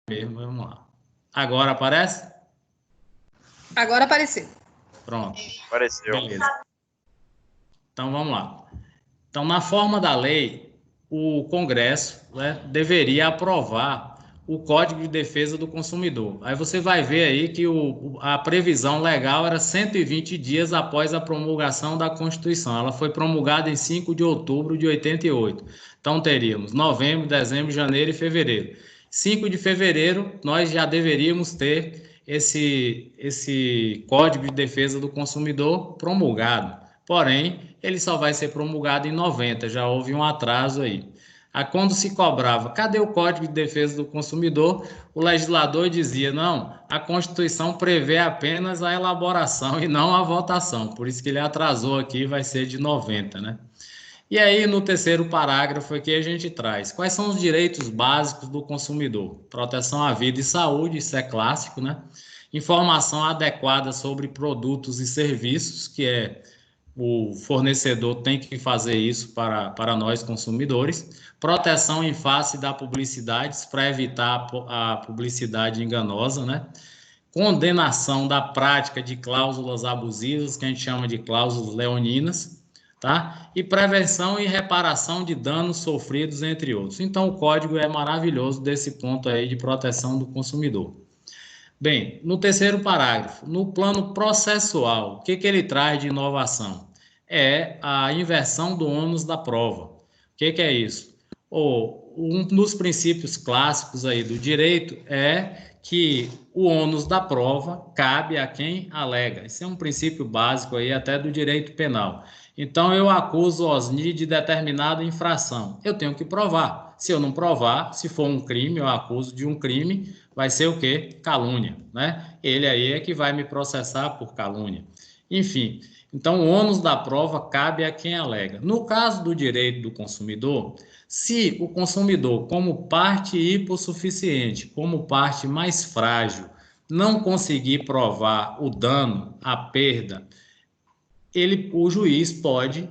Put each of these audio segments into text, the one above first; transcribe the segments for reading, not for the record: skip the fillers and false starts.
mesmo, vamos lá. Agora aparece? Agora apareceu. Pronto. Apareceu. Beleza. Então, vamos lá. Então, na forma da lei, o Congresso, né, deveria aprovar o Código de Defesa do Consumidor. Aí você vai ver aí que a previsão legal era 120 dias após a promulgação da Constituição. Ela foi promulgada em 5 de outubro de 88. Então, teríamos novembro, dezembro, janeiro e fevereiro. 5 de fevereiro, nós já deveríamos ter esse Código de Defesa do Consumidor promulgado. Porém, ele só vai ser promulgado em 90, já houve um atraso aí. Quando se cobrava, cadê o Código de Defesa do Consumidor? O legislador dizia, não, a Constituição prevê apenas a elaboração e não a votação, por isso que ele atrasou aqui, vai ser de 90, né? E aí, no terceiro parágrafo aqui, a gente traz quais são os direitos básicos do consumidor. Proteção à vida e saúde, isso é clássico, né? Informação adequada sobre produtos e serviços, que é o fornecedor tem que fazer isso para nós consumidores. Proteção em face da publicidade, para evitar a publicidade enganosa, né? Condenação da prática de cláusulas abusivas, que a gente chama de cláusulas leoninas, tá? E prevenção e reparação de danos sofridos, entre outros. Então, o código é maravilhoso desse ponto aí de proteção do consumidor. Bem, no terceiro parágrafo, no plano processual, o que ele traz de inovação? É a inversão do ônus da prova. O que é isso? Um dos princípios clássicos aí do direito é que o ônus da prova cabe a quem alega. Esse é um princípio básico aí até do direito penal. Então, eu acuso Osni de determinada infração. Eu tenho que provar. Se eu não provar, se for um crime, eu acuso de um crime, vai ser o quê? Calúnia, né? Ele aí é que vai me processar por calúnia. Enfim, então o ônus da prova cabe a quem alega. No caso do direito do consumidor, se o consumidor, como parte hipossuficiente, como parte mais frágil, não conseguir provar o dano, a perda, o juiz pode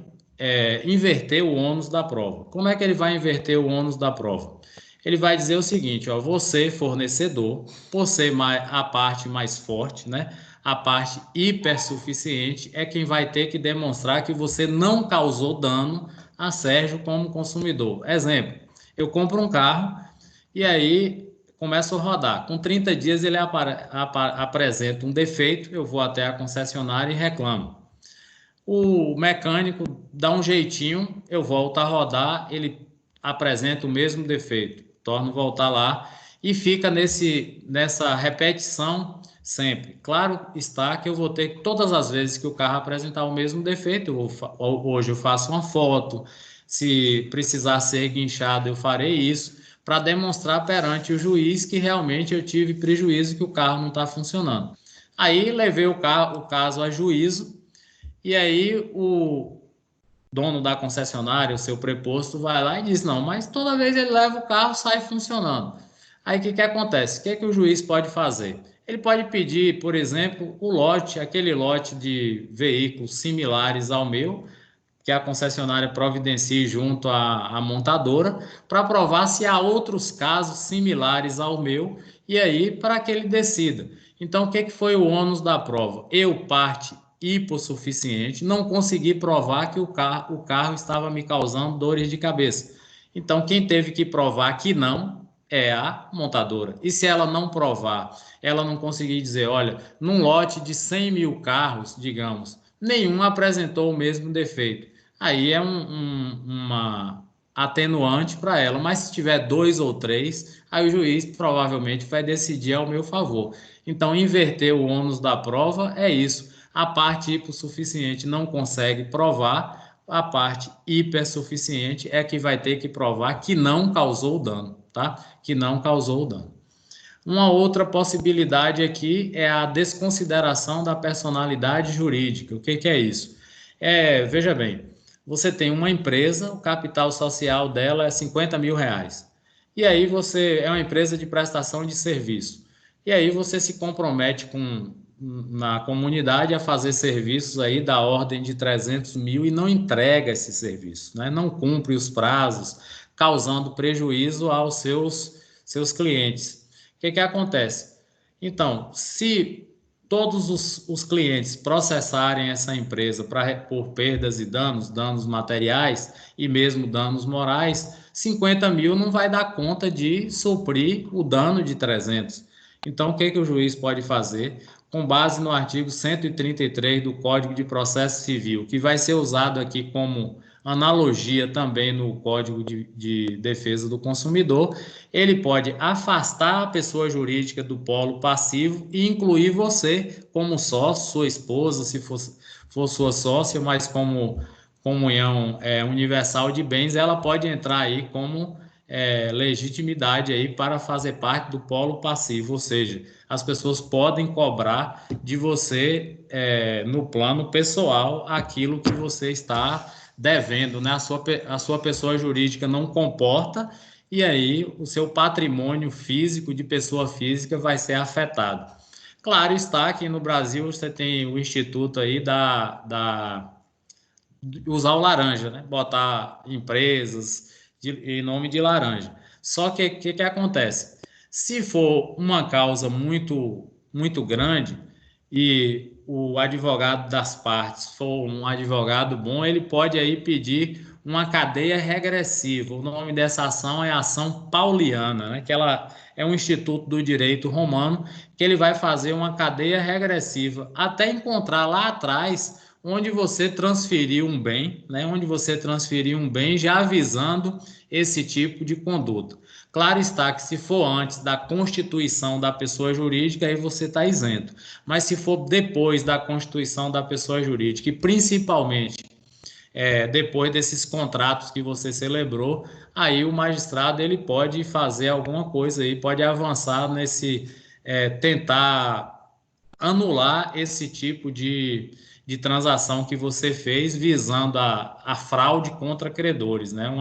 inverter o ônus da prova. Como é que ele vai inverter o ônus da prova? Ele vai dizer o seguinte, ó, você, fornecedor, por ser a parte mais forte, né, a parte hipersuficiente, é quem vai ter que demonstrar que você não causou dano a Sérgio como consumidor. Exemplo, eu compro um carro e aí começo a rodar. Com 30 dias ele apresenta um defeito, eu vou até a concessionária e reclamo. O mecânico dá um jeitinho, eu volto a rodar, ele apresenta o mesmo defeito, torno voltar lá e fica nessa repetição sempre. Claro está que eu vou ter todas as vezes que o carro apresentar o mesmo defeito, hoje eu faço uma foto, se precisar ser guinchado eu farei isso, para demonstrar perante o juiz que realmente eu tive prejuízo, que o carro não está funcionando. Aí levei o caso a juízo, e aí o dono da concessionária, o seu preposto, vai lá e diz, não, mas toda vez ele leva o carro, sai funcionando. Aí o que acontece? O que o juiz pode fazer? Ele pode pedir, por exemplo, o lote, aquele lote de veículos similares ao meu, que a concessionária providencie junto à montadora, para provar se há outros casos similares ao meu, e aí para que ele decida. Então, o que foi o ônus da prova? Eu, parte hipossuficiente, não consegui provar que o carro estava me causando dores de cabeça. Então, quem teve que provar que não é a montadora. E se ela não provar, ela não conseguir dizer, olha, num lote de 100 mil carros, digamos, nenhum apresentou o mesmo defeito. Aí é uma atenuante para ela, mas se tiver 2 ou 3, aí o juiz provavelmente vai decidir ao meu favor. Então, inverter o ônus da prova é isso. A parte hipossuficiente não consegue provar, a parte hipersuficiente é que vai ter que provar que não causou dano, tá? Que não causou dano. Uma outra possibilidade aqui é a desconsideração da personalidade jurídica. O que é isso? Veja bem, você tem uma empresa, o capital social dela é 50 mil reais. E aí você é uma empresa de prestação de serviço. E aí você se compromete na comunidade a fazer serviços aí da ordem de 300 mil e não entrega esse serviço, né? Não cumpre os prazos, causando prejuízo aos seus clientes. O que acontece? Então, se todos os clientes processarem essa empresa por perdas e danos materiais e mesmo danos morais, 50 mil não vai dar conta de suprir o dano de 300. Então, o que o juiz pode fazer? Com base no artigo 133 do Código de Processo Civil, que vai ser usado aqui como analogia também no Código de Defesa do Consumidor, ele pode afastar a pessoa jurídica do polo passivo e incluir você como sócio, sua esposa, se for sua sócia, mas como comunhão universal de bens, ela pode entrar aí como legitimidade aí para fazer parte do polo passivo, ou seja, as pessoas podem cobrar de você no plano pessoal aquilo que você está devendo, né? A sua pessoa jurídica não comporta e aí o seu patrimônio físico de pessoa física vai ser afetado. Claro está que no Brasil você tem o instituto aí usar o laranja, né? Botar empresas em nome de laranja. Só que o que acontece? Se for uma causa muito grande e o advogado das partes for um advogado bom, ele pode aí pedir uma cadeia regressiva. O nome dessa ação é ação pauliana, né? Que ela é um instituto do direito romano que ele vai fazer uma cadeia regressiva até encontrar lá atrás onde você transferiu um bem, né? Onde você transferiu um bem já avisando esse tipo de conduta. Claro está que se for antes da constituição da pessoa jurídica, aí você está isento. Mas se for depois da constituição da pessoa jurídica, e principalmente depois desses contratos que você celebrou, aí o magistrado ele pode fazer alguma coisa aí, pode avançar nesse, tentar anular esse tipo de transação que você fez visando a fraude contra credores, né?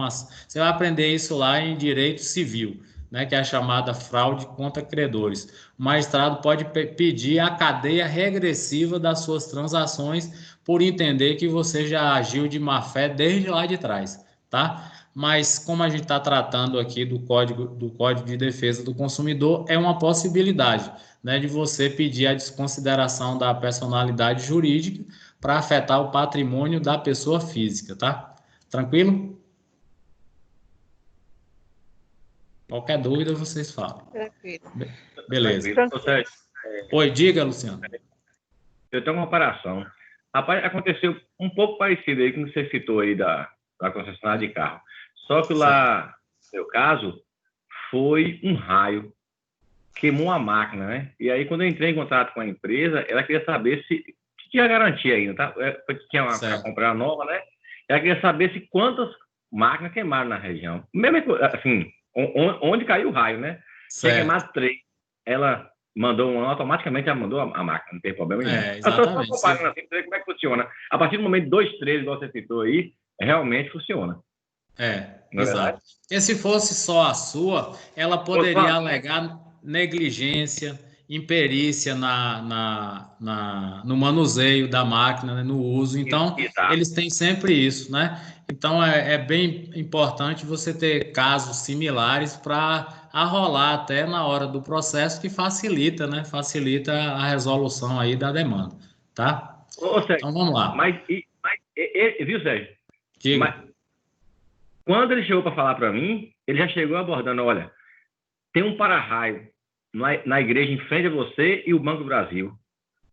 Você vai aprender isso lá em direito civil, né? Que é a chamada fraude contra credores. O magistrado pode pedir a cadeia regressiva das suas transações por entender que você já agiu de má fé desde lá de trás, tá? Mas como a gente está tratando aqui do Código de Defesa do Consumidor, é uma possibilidade, né, de você pedir a desconsideração da personalidade jurídica para afetar o patrimônio da pessoa física, tá? Tranquilo? Qualquer dúvida, vocês falam. Tranquilo. Beleza. Tranquilo. Oi, diga, Luciano. Eu tenho uma comparação. Rapaz, aconteceu um pouco parecido aí com você citou aí da concessionária de carro. Só que lá, no meu caso, foi um raio. Queimou a máquina, né? E aí, quando eu entrei em contato com a empresa, ela queria saber se tinha garantia ainda, tá? Tinha para comprar nova, né? Ela queria saber se quantas máquinas queimaram na região. Mesmo assim, onde caiu o raio, né? Tinha queimado 3. Ela mandou automaticamente, ela mandou a máquina, não tem problema nenhum. Exatamente. Eu estou comparando assim, para ver como é que funciona. A partir do momento 2, 3, igual você citou aí, realmente funciona. Exato. Porque se fosse só a sua, ela poderia alegar negligência, imperícia no manuseio da máquina, né, no uso. Então, eles têm sempre isso, né? Então, é bem importante você ter casos similares para arrolar até na hora do processo, que facilita, né? Facilita a resolução aí da demanda, tá? Sérgio, então, vamos lá. Mas viu, Sérgio? Diga. Quando ele chegou para falar para mim, ele já chegou abordando, olha, tem um para-raio na igreja em frente a você e o Banco do Brasil.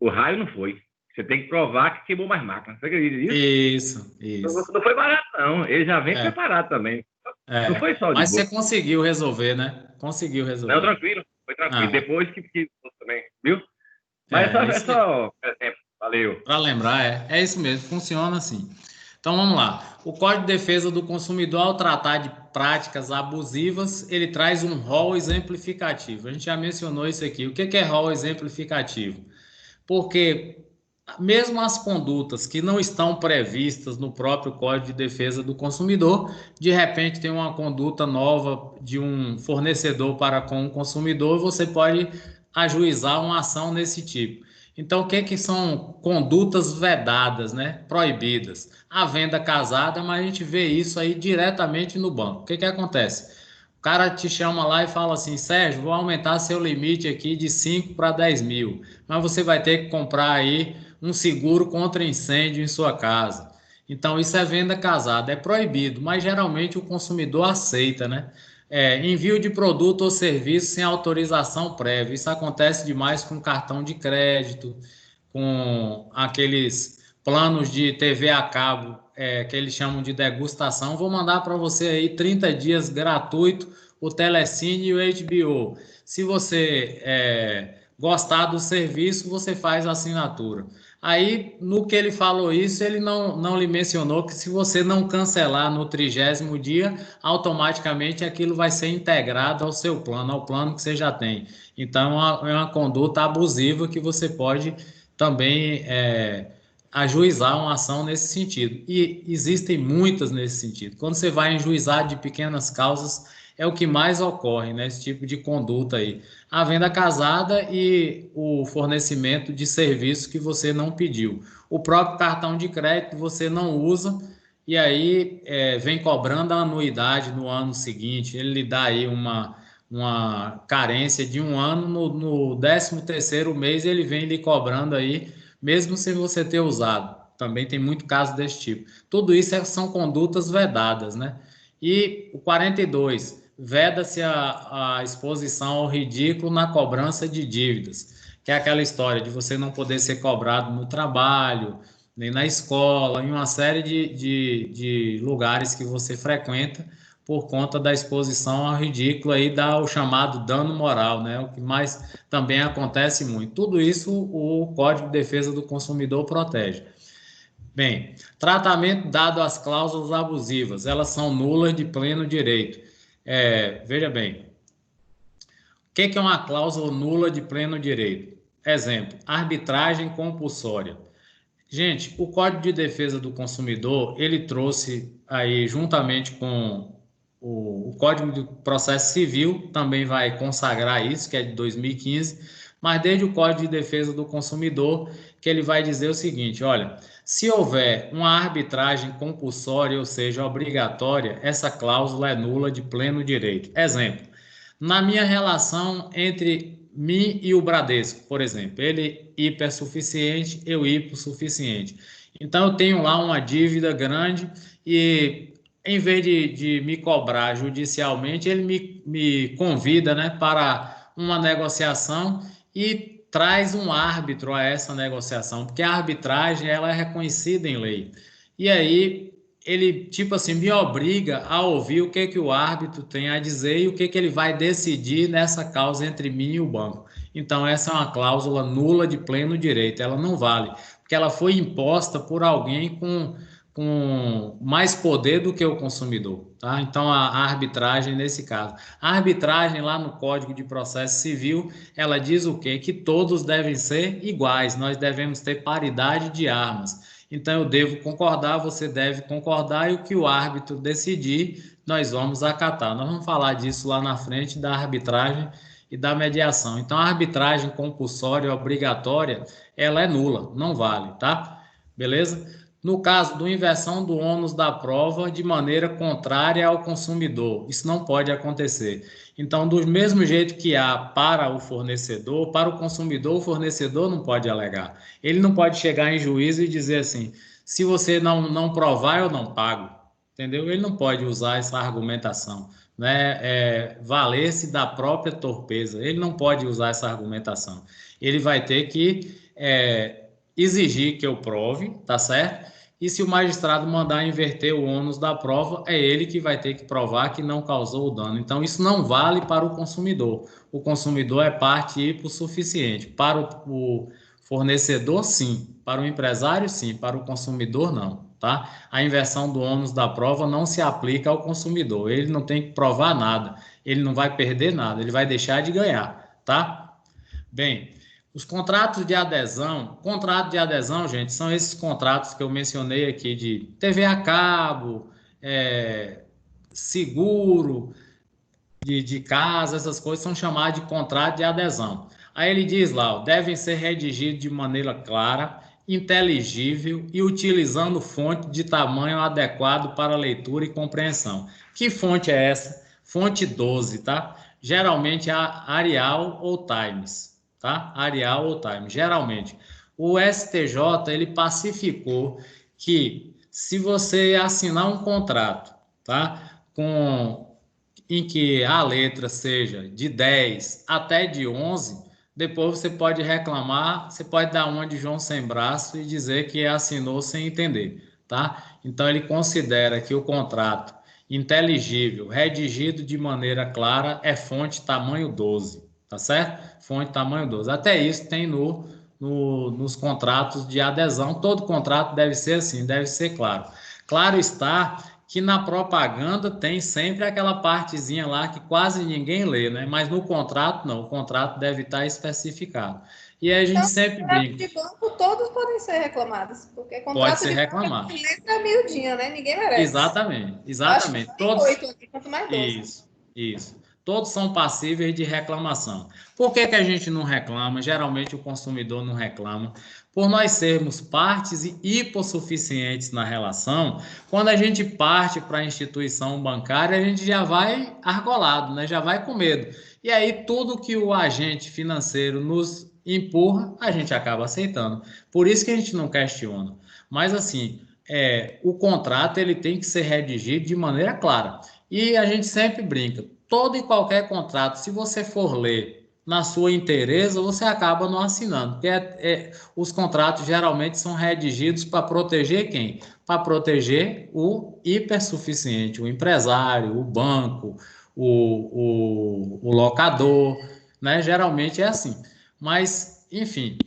O raio não foi. Você tem que provar que queimou mais máquina. Você acredita nisso? Isso. Não foi barato, não. Ele já vem preparado também. Não foi só de Mas você conseguiu resolver, né? Conseguiu resolver. Não, tranquilo. Foi tranquilo. Depois que também, viu? Mas é só exemplo. Valeu. Para lembrar, é isso mesmo. Funciona assim. Então, vamos lá. O Código de Defesa do Consumidor, ao tratar de práticas abusivas, ele traz um rol exemplificativo. A gente já mencionou isso aqui. O que é rol exemplificativo? Porque mesmo as condutas que não estão previstas no próprio Código de Defesa do Consumidor, de repente tem uma conduta nova de um fornecedor para com o consumidor, você pode ajuizar uma ação nesse tipo. Então, o que são condutas vedadas, né? Proibidas? A venda casada, mas a gente vê isso aí diretamente no banco. O que acontece? O cara te chama lá e fala assim, Sérgio, vou aumentar seu limite aqui de 5 para 10 mil, mas você vai ter que comprar aí um seguro contra incêndio em sua casa. Então, isso é venda casada, é proibido, mas geralmente o consumidor aceita, né? Envio de produto ou serviço sem autorização prévia. Isso acontece demais com cartão de crédito, com aqueles planos de TV a cabo, que eles chamam de degustação. Vou mandar para você aí 30 dias gratuito o Telecine e o HBO. Se você gostar do serviço, você faz a assinatura. Aí, no que ele falou isso, ele não lhe mencionou que se você não cancelar no 30º dia, automaticamente aquilo vai ser integrado ao seu plano, ao plano que você já tem. Então, é uma conduta abusiva que você pode também ajuizar uma ação nesse sentido. E existem muitas nesse sentido. Quando você vai em juizado de pequenas causas, é o que mais ocorre, né? Esse tipo de conduta aí. A venda casada e o fornecimento de serviços que você não pediu. O próprio cartão de crédito você não usa e aí vem cobrando a anuidade no ano seguinte. Ele lhe dá aí uma carência de um ano, no 13º mês ele vem lhe cobrando aí, mesmo sem você ter usado. Também tem muito caso desse tipo. Tudo isso são condutas vedadas, né? E o 42, veda-se a exposição ao ridículo na cobrança de dívidas, que é aquela história de você não poder ser cobrado no trabalho, nem na escola, em uma série de lugares que você frequenta, por conta da exposição ao ridículo, aí dá o chamado dano moral, né? O que mais também acontece muito. Tudo isso o Código de Defesa do Consumidor protege. Bem, tratamento dado às cláusulas abusivas, elas são nulas de pleno direito. Veja bem, o que é uma cláusula nula de pleno direito? Exemplo, arbitragem compulsória. Gente, o Código de Defesa do Consumidor, ele trouxe aí, juntamente com o Código de Processo Civil, também vai consagrar isso, que é de 2015, mas desde o Código de Defesa do Consumidor, que ele vai dizer o seguinte, olha, se houver uma arbitragem compulsória, ou seja, obrigatória, essa cláusula é nula de pleno direito. Exemplo, na minha relação entre mim e o Bradesco, por exemplo, ele hipersuficiente, eu hipossuficiente. Então, eu tenho lá uma dívida grande e, em vez de me cobrar judicialmente, ele me convida, né, para uma negociação e traz um árbitro a essa negociação, porque a arbitragem ela é reconhecida em lei. E aí ele, tipo assim, me obriga a ouvir o que o árbitro tem a dizer e o que ele vai decidir nessa causa entre mim e o banco. Então, essa é uma cláusula nula de pleno direito, ela não vale, porque ela foi imposta por alguém com mais poder do que o consumidor, tá? Então, a arbitragem nesse caso. A arbitragem lá no Código de Processo Civil, ela diz o quê? Que todos devem ser iguais, nós devemos ter paridade de armas. Então, eu devo concordar, você deve concordar, e o que o árbitro decidir, nós vamos acatar. Nós vamos falar disso lá na frente, da arbitragem e da mediação. Então, a arbitragem compulsória, obrigatória, ela é nula, não vale, tá? Beleza? No caso do inversão do ônus da prova de maneira contrária ao consumidor, isso não pode acontecer. Então, do mesmo jeito que há para o fornecedor, para o consumidor, o fornecedor não pode alegar. Ele não pode chegar em juízo e dizer assim, se você não provar, eu não pago. Entendeu? Ele não pode usar essa argumentação, né? Valer-se da própria torpeza. Ele não pode usar essa argumentação. Ele vai ter que exigir que eu prove, tá certo? E se o magistrado mandar inverter o ônus da prova, é ele que vai ter que provar que não causou o dano. Então, isso não vale para o consumidor. O consumidor é parte hipossuficiente. Para o fornecedor, sim. Para o empresário, sim. Para o consumidor, não. Tá? A inversão do ônus da prova não se aplica ao consumidor. Ele não tem que provar nada. Ele não vai perder nada. Ele vai deixar de ganhar. Tá? Bem... Os contrato de adesão, gente, são esses contratos que eu mencionei aqui de TV a cabo, seguro de casa, essas coisas são chamados de contrato de adesão. Aí ele diz lá, devem ser redigidos de maneira clara, inteligível e utilizando fonte de tamanho adequado para leitura e compreensão. Que fonte é essa? fonte 12, tá? Geralmente a Arial ou Times, tá? Arial ou Times, geralmente. O STJ, ele pacificou que se você assinar um contrato, tá? Em que a letra seja de 10 até de 11, depois você pode reclamar, você pode dar uma de João sem braço e dizer que assinou sem entender, tá? Então ele considera que o contrato inteligível, redigido de maneira clara, é fonte tamanho 12, tá certo? Fonte tamanho 12. Até isso tem nos contratos de adesão. Todo contrato deve ser assim, deve ser claro. Claro está que na propaganda tem sempre aquela partezinha lá que quase ninguém lê, né? Mas no contrato, não. O contrato deve estar especificado. E aí a gente Então, sempre contratos brinca. de banco todos podem ser reclamados, porque Pode contrato ser de banco reclamado. é letra miudinha, né? Ninguém merece. Exatamente, Eu acho que exatamente. tem Todos. 8 aqui, quanto mais 12. Isso. Todos são passíveis de reclamação. Por que que a gente não reclama? Geralmente o consumidor não reclama. Por nós sermos partes e hipossuficientes na relação, quando a gente parte para a instituição bancária, a gente já vai argolado, né? Já vai com medo. E aí tudo que o agente financeiro nos empurra, a gente acaba aceitando. Por isso que a gente não questiona. Mas assim, o contrato ele tem que ser redigido de maneira clara. E a gente sempre brinca, todo e qualquer contrato, se você for ler na sua inteireza, você acaba não assinando, porque os contratos geralmente são redigidos para proteger quem? Para proteger o hipersuficiente, o empresário, o banco, o locador, né? Geralmente é assim. Mas, enfim,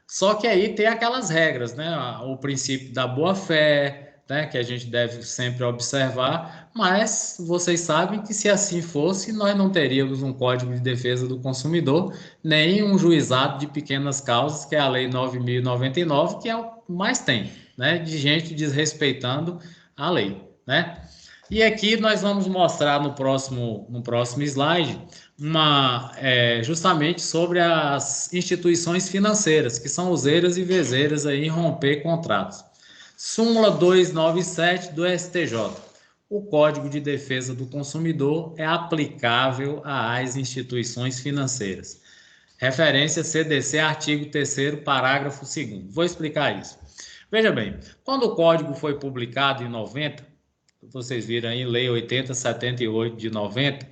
só que aí tem aquelas regras, né? O princípio da boa-fé, né? Que a gente deve sempre observar, mas vocês sabem que se assim fosse, nós não teríamos um Código de Defesa do Consumidor, nem um juizado de pequenas causas, que é a Lei 9.099, que é o que mais tem, né? De gente desrespeitando a lei, né? E aqui nós vamos mostrar no próximo slide justamente sobre as instituições financeiras, que são useiras e vezeiras aí em romper contratos. Súmula 297 do STJ. O Código de Defesa do Consumidor é aplicável às instituições financeiras. Referência CDC, artigo 3º, parágrafo 2º. Vou explicar isso. Veja bem, quando o código foi publicado em 90, vocês viram aí, Lei 8078 de 90,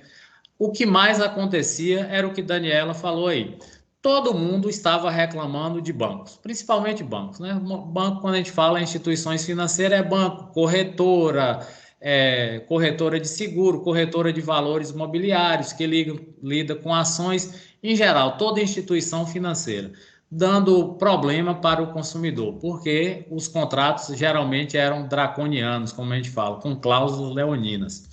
o que mais acontecia era o que Daniela falou aí. Todo mundo estava reclamando de bancos, principalmente bancos, né? Banco, quando a gente fala em instituições financeiras, é banco, corretora, corretora de seguro, corretora de valores imobiliários, que lida com ações, em geral, toda instituição financeira, dando problema para o consumidor, porque os contratos geralmente eram draconianos, como a gente fala, com cláusulas leoninas.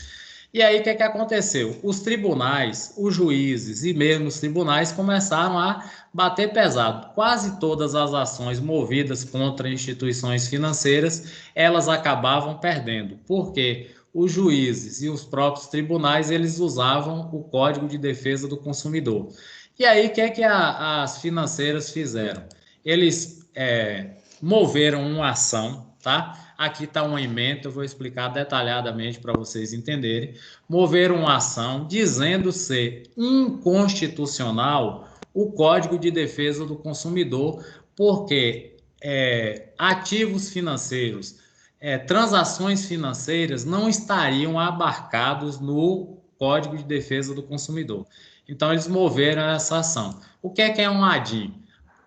E aí, o que aconteceu? Os tribunais, os juízes e mesmo os tribunais começaram a bater pesado. Quase todas as ações movidas contra instituições financeiras, elas acabavam perdendo. Por quê? Os juízes e os próprios tribunais, eles usavam o Código de Defesa do Consumidor. E aí, o que as financeiras fizeram? Eles moveram uma ação, tá? Aqui está uma ementa, eu vou explicar detalhadamente para vocês entenderem. Moveram uma ação dizendo ser inconstitucional o Código de Defesa do Consumidor, porque ativos financeiros, transações financeiras não estariam abarcados no Código de Defesa do Consumidor. Então, eles moveram essa ação. O que é um ADIM?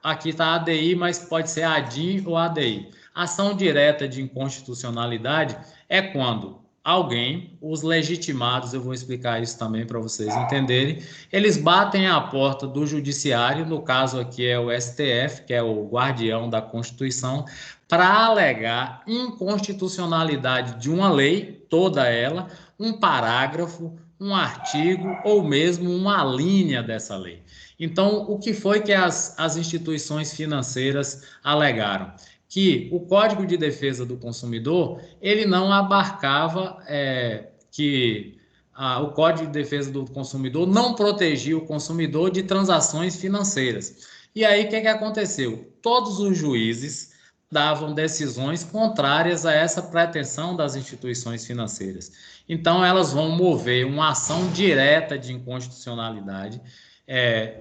Aqui está ADI, mas pode ser ADIM ou ADI. Ação direta de inconstitucionalidade é quando alguém, os legitimados, eu vou explicar isso também para vocês entenderem, eles batem à porta do judiciário, no caso aqui é o STF, que é o guardião da Constituição, para alegar inconstitucionalidade de uma lei, toda ela, um parágrafo, um artigo ou mesmo uma linha dessa lei. Então, o que foi que as instituições financeiras alegaram? Que o Código de Defesa do Consumidor, ele não abarcava o Código de Defesa do Consumidor não protegia o consumidor de transações financeiras. E aí, o que aconteceu? Todos os juízes davam decisões contrárias a essa pretensão das instituições financeiras. Então, elas vão mover uma ação direta de inconstitucionalidade,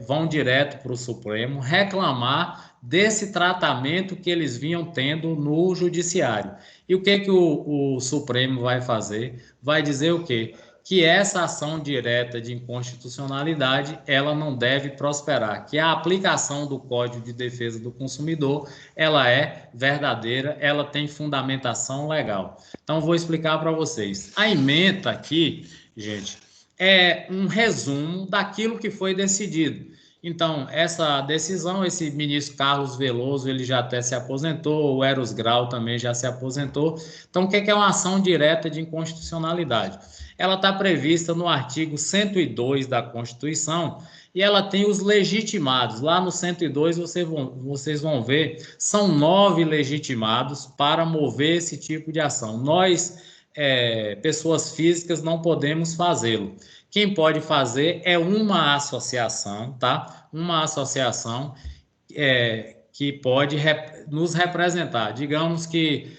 vão direto para o Supremo reclamar desse tratamento que eles vinham tendo no judiciário. E o que o Supremo vai fazer? Vai dizer o quê? Que essa ação direta de inconstitucionalidade, ela não deve prosperar, que a aplicação do Código de Defesa do Consumidor, ela é verdadeira, ela tem fundamentação legal. Então, vou explicar para vocês. A ementa aqui, gente, é um resumo daquilo que foi decidido. Então, essa decisão, esse ministro Carlos Veloso, ele já até se aposentou, o Eros Grau também já se aposentou. Então, o que é uma ação direta de inconstitucionalidade? Ela está prevista no artigo 102 da Constituição e ela tem os legitimados. Lá no 102 vocês vão ver, são 9 legitimados para mover esse tipo de ação. Nós, pessoas físicas, não podemos fazê-lo. Quem pode fazer é uma associação, tá? Uma associação que pode nos representar. Digamos que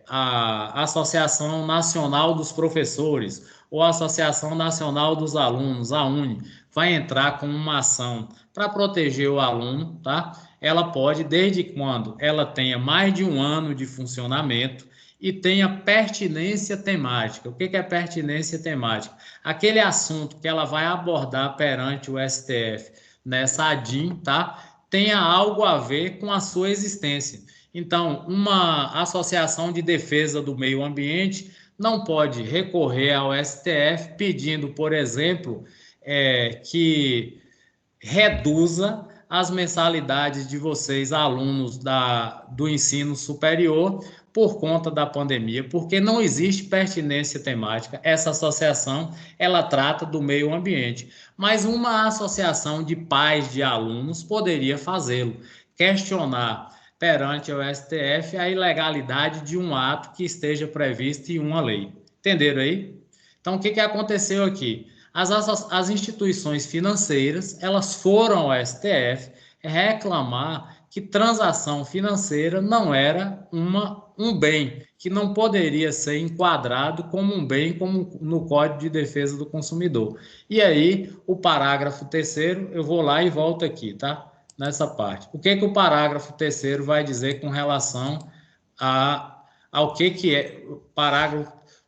a Associação Nacional dos Professores ou a Associação Nacional dos Alunos, a UNE, vai entrar com uma ação para proteger o aluno, tá? Ela pode, desde quando ela tenha mais de 1 ano de funcionamento e tenha pertinência temática. O que é pertinência temática? Aquele assunto que ela vai abordar perante o STF nessa ADIM, tá? Tenha algo a ver com a sua existência. Então, uma associação de defesa do meio ambiente não pode recorrer ao STF pedindo, por exemplo, que reduza as mensalidades de vocês, alunos do ensino superior, por conta da pandemia, porque não existe pertinência temática. Essa associação, ela trata do meio ambiente, mas uma associação de pais de alunos poderia fazê-lo, questionar perante o STF a ilegalidade de um ato que esteja previsto em uma lei. Entenderam aí? Então, o que aconteceu aqui? As instituições financeiras, elas foram ao STF reclamar que transação financeira não era um bem, que não poderia ser enquadrado como um bem, como no Código de Defesa do Consumidor. E aí, o parágrafo 3º, eu vou lá e volto aqui, tá? Nessa parte. O que o parágrafo 3º vai dizer com relação ao que é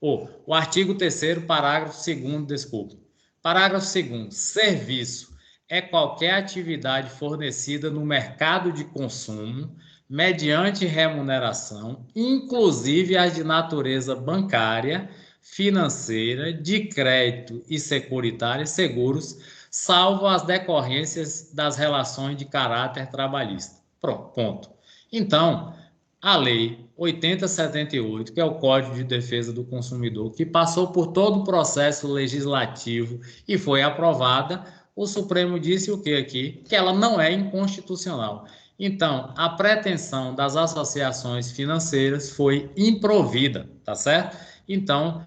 o artigo 3º, parágrafo 2º, desculpa. Parágrafo 2º, serviço é qualquer atividade fornecida no mercado de consumo mediante remuneração, inclusive as de natureza bancária, financeira, de crédito e securitária, seguros, salvo as decorrências das relações de caráter trabalhista. Pronto, ponto. Então, a Lei 8078, que é o Código de Defesa do Consumidor, que passou por todo o processo legislativo e foi aprovada, o Supremo disse o que aqui? Que ela não é inconstitucional. Então, a pretensão das associações financeiras foi improvida, tá certo? Então,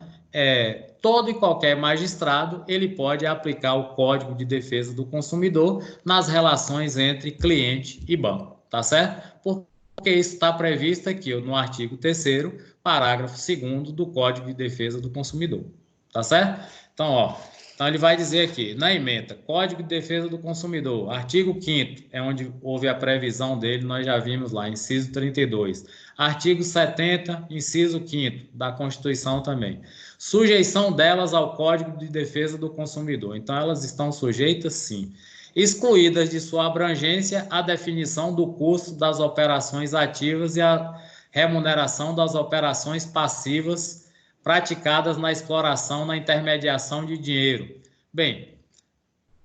todo e qualquer magistrado, ele pode aplicar o Código de Defesa do Consumidor nas relações entre cliente e banco, tá certo? Porque isso está previsto aqui no artigo 3º, parágrafo 2º do Código de Defesa do Consumidor, tá certo? Então, então ele vai dizer aqui, na ementa, Código de Defesa do Consumidor, artigo 5º, é onde houve a previsão dele, nós já vimos lá, inciso 32. Artigo 70, inciso 5º, da Constituição também. Sujeição delas ao Código de Defesa do Consumidor. Então, elas estão sujeitas, sim. Excluídas de sua abrangência a definição do custo das operações ativas e a remuneração das operações passivas praticadas na exploração, na intermediação de dinheiro. Bem,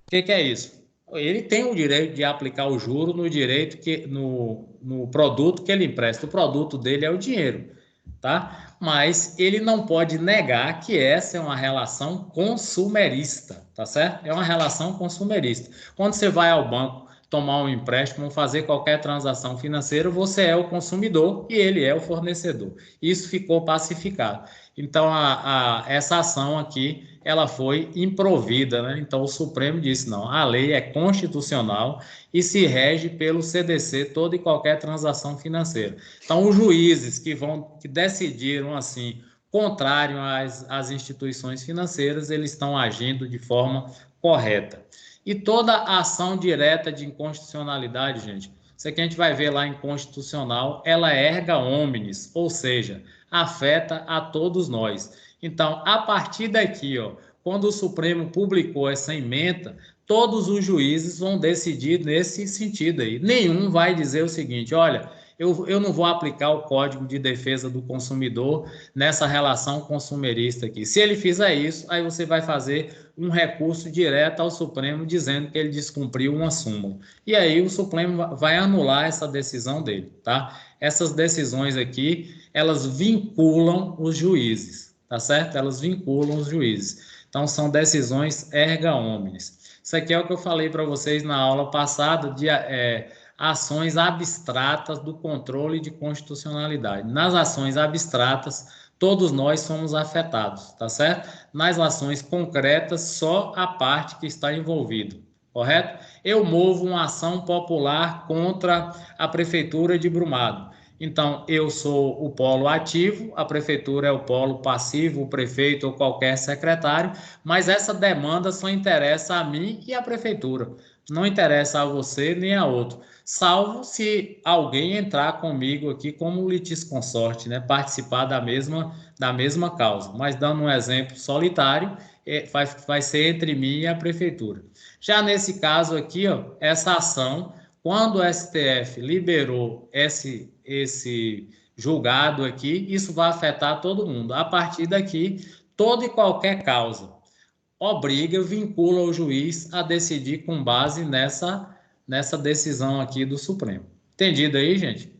o que é isso? Ele tem o direito de aplicar o juro no produto que ele empresta. O produto dele é o dinheiro, tá? Mas ele não pode negar que essa é uma relação consumerista, tá certo? É uma relação consumerista. Quando você vai ao banco tomar um empréstimo, fazer qualquer transação financeira, você é o consumidor e ele é o fornecedor. Isso ficou pacificado. Então, essa ação aqui, ela foi improvida, né? Então, o Supremo disse, não, a lei é constitucional e se rege pelo CDC toda e qualquer transação financeira. Então, os juízes que decidiram assim, contrário às instituições financeiras, eles estão agindo de forma correta. E toda ação direta de inconstitucionalidade, gente, isso aqui a gente vai ver lá em constitucional, ela é erga omnes, ou seja, afeta a todos nós. Então, a partir daqui, ó, quando o Supremo publicou essa ementa, todos os juízes vão decidir nesse sentido aí. Nenhum vai dizer o seguinte, olha, eu não vou aplicar o Código de Defesa do Consumidor nessa relação consumerista aqui. Se ele fizer isso, aí você vai fazer um recurso direto ao Supremo dizendo que ele descumpriu uma súmula. E aí o Supremo vai anular essa decisão dele, tá? Essas decisões aqui, elas vinculam os juízes, tá certo? Elas vinculam os juízes. Então, são decisões erga omnes. Isso aqui é o que eu falei para vocês na aula passada de ações abstratas do controle de constitucionalidade. Nas ações abstratas, todos nós somos afetados, tá certo? Nas ações concretas, só a parte que está envolvida, correto? Eu movo uma ação popular contra a Prefeitura de Brumado. Então, eu sou o polo ativo, a prefeitura é o polo passivo, o prefeito ou qualquer secretário, mas essa demanda só interessa a mim e a prefeitura. Não interessa a você nem a outro, salvo se alguém entrar comigo aqui como litisconsorte, né? Participar da mesma causa. Mas dando um exemplo solitário, vai ser entre mim e a prefeitura. Já nesse caso aqui, ó, essa ação, quando o STF liberou esse julgado aqui, isso vai afetar todo mundo. A partir daqui, toda e qualquer causa obriga, vincula o juiz a decidir com base nessa decisão aqui do Supremo. Entendido aí, gente?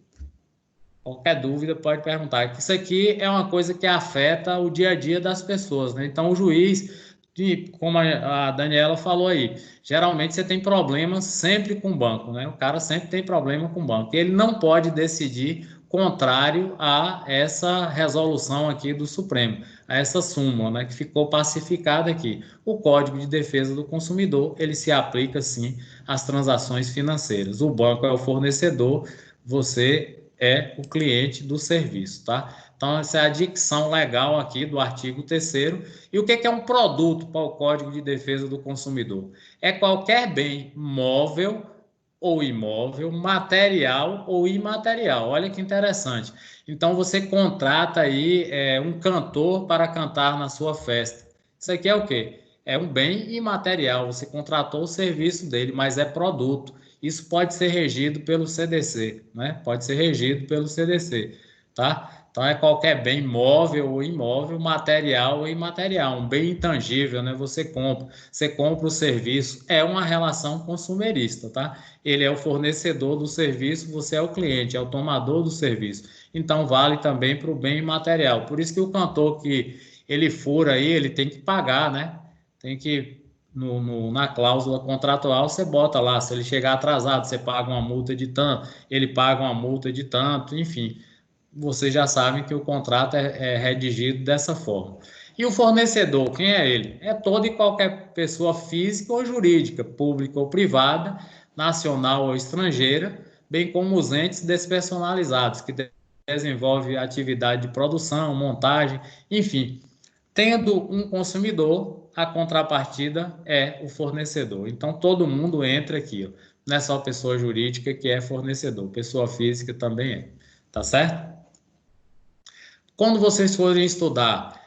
Qualquer dúvida pode perguntar. Isso aqui é uma coisa que afeta o dia a dia das pessoas, né? Então, o juiz, como a Daniela falou aí, geralmente você tem problemas sempre com o banco, né? O cara sempre tem problema com o banco. Ele não pode decidir contrário a essa resolução aqui do Supremo, a essa súmula, né, que ficou pacificada aqui. O Código de Defesa do Consumidor, ele se aplica, sim, às transações financeiras. O banco é o fornecedor, você é o cliente do serviço, tá? Então, essa é a dicção legal aqui do artigo 3º. E o que é um produto para o Código de Defesa do Consumidor? É qualquer bem móvel ou imóvel, material ou imaterial. Olha que interessante. Então, você contrata aí um cantor para cantar na sua festa. Isso aqui é o quê? É um bem imaterial. Você contratou o serviço dele, mas é produto. Isso pode ser regido pelo CDC, né? Pode ser regido pelo CDC, tá? Então, é qualquer bem móvel ou imóvel, material ou imaterial, um bem intangível, né? Você compra o serviço, é uma relação consumerista, tá? Ele é o fornecedor do serviço, você é o cliente, é o tomador do serviço. Então, vale também para o bem imaterial. Por isso que o cantor que ele fura aí, ele tem que pagar, né? Tem que, na cláusula contratual, você bota lá, se ele chegar atrasado, você paga uma multa de tanto, ele paga uma multa de tanto, enfim. Vocês já sabem que o contrato é redigido dessa forma. E o fornecedor, quem é ele? É toda e qualquer pessoa física ou jurídica, pública ou privada, nacional ou estrangeira, bem como os entes despersonalizados, que desenvolvem atividade de produção, montagem, enfim. Tendo um consumidor, a contrapartida é o fornecedor. Então, todo mundo entra aqui, ó. Não é só pessoa jurídica que é fornecedor, pessoa física também é. Tá certo? Quando vocês forem estudar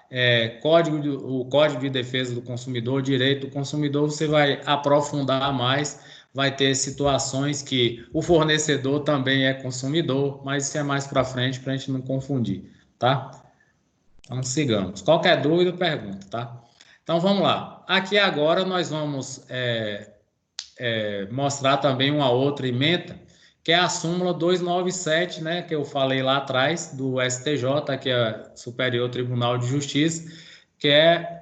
o Código de Defesa do Consumidor, Direito do Consumidor, você vai aprofundar mais, vai ter situações que o fornecedor também é consumidor, mas isso é mais para frente para a gente não confundir, tá? Então, sigamos. Qualquer dúvida, pergunta, tá? Então, vamos lá. Aqui agora nós vamos mostrar também uma outra ementa, que é a súmula 297, né, que eu falei lá atrás, do STJ, que é Superior Tribunal de Justiça, que é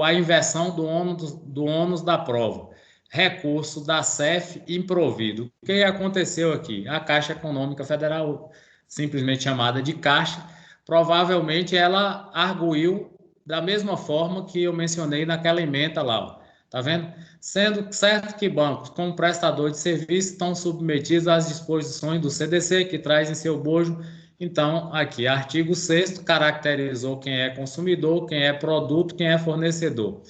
a inversão do ônus da prova. recurso da CEF improvido. O que aconteceu aqui? A Caixa Econômica Federal, simplesmente chamada de Caixa, provavelmente ela arguiu da mesma forma que eu mencionei naquela ementa lá, ó. Tá vendo? Sendo certo que bancos, como prestador de serviço, estão submetidos às disposições do CDC, que traz em seu bojo. Então, aqui, artigo 6º, caracterizou quem é consumidor, quem é produto, quem é fornecedor.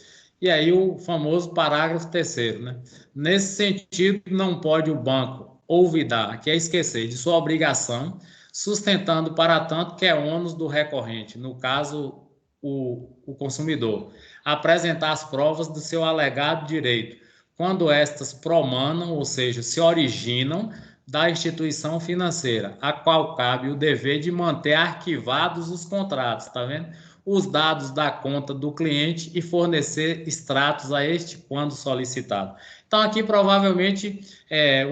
E aí o famoso parágrafo 3º, né? Nesse sentido, não pode o banco olvidar, que é esquecer de sua obrigação, sustentando para tanto que é ônus do recorrente, no caso, o consumidor, apresentar as provas do seu alegado direito, quando estas promanam, ou seja, se originam da instituição financeira, a qual cabe o dever de manter arquivados os contratos, tá vendo? Os dados da conta do cliente e fornecer extratos a este quando solicitado. Então, aqui provavelmente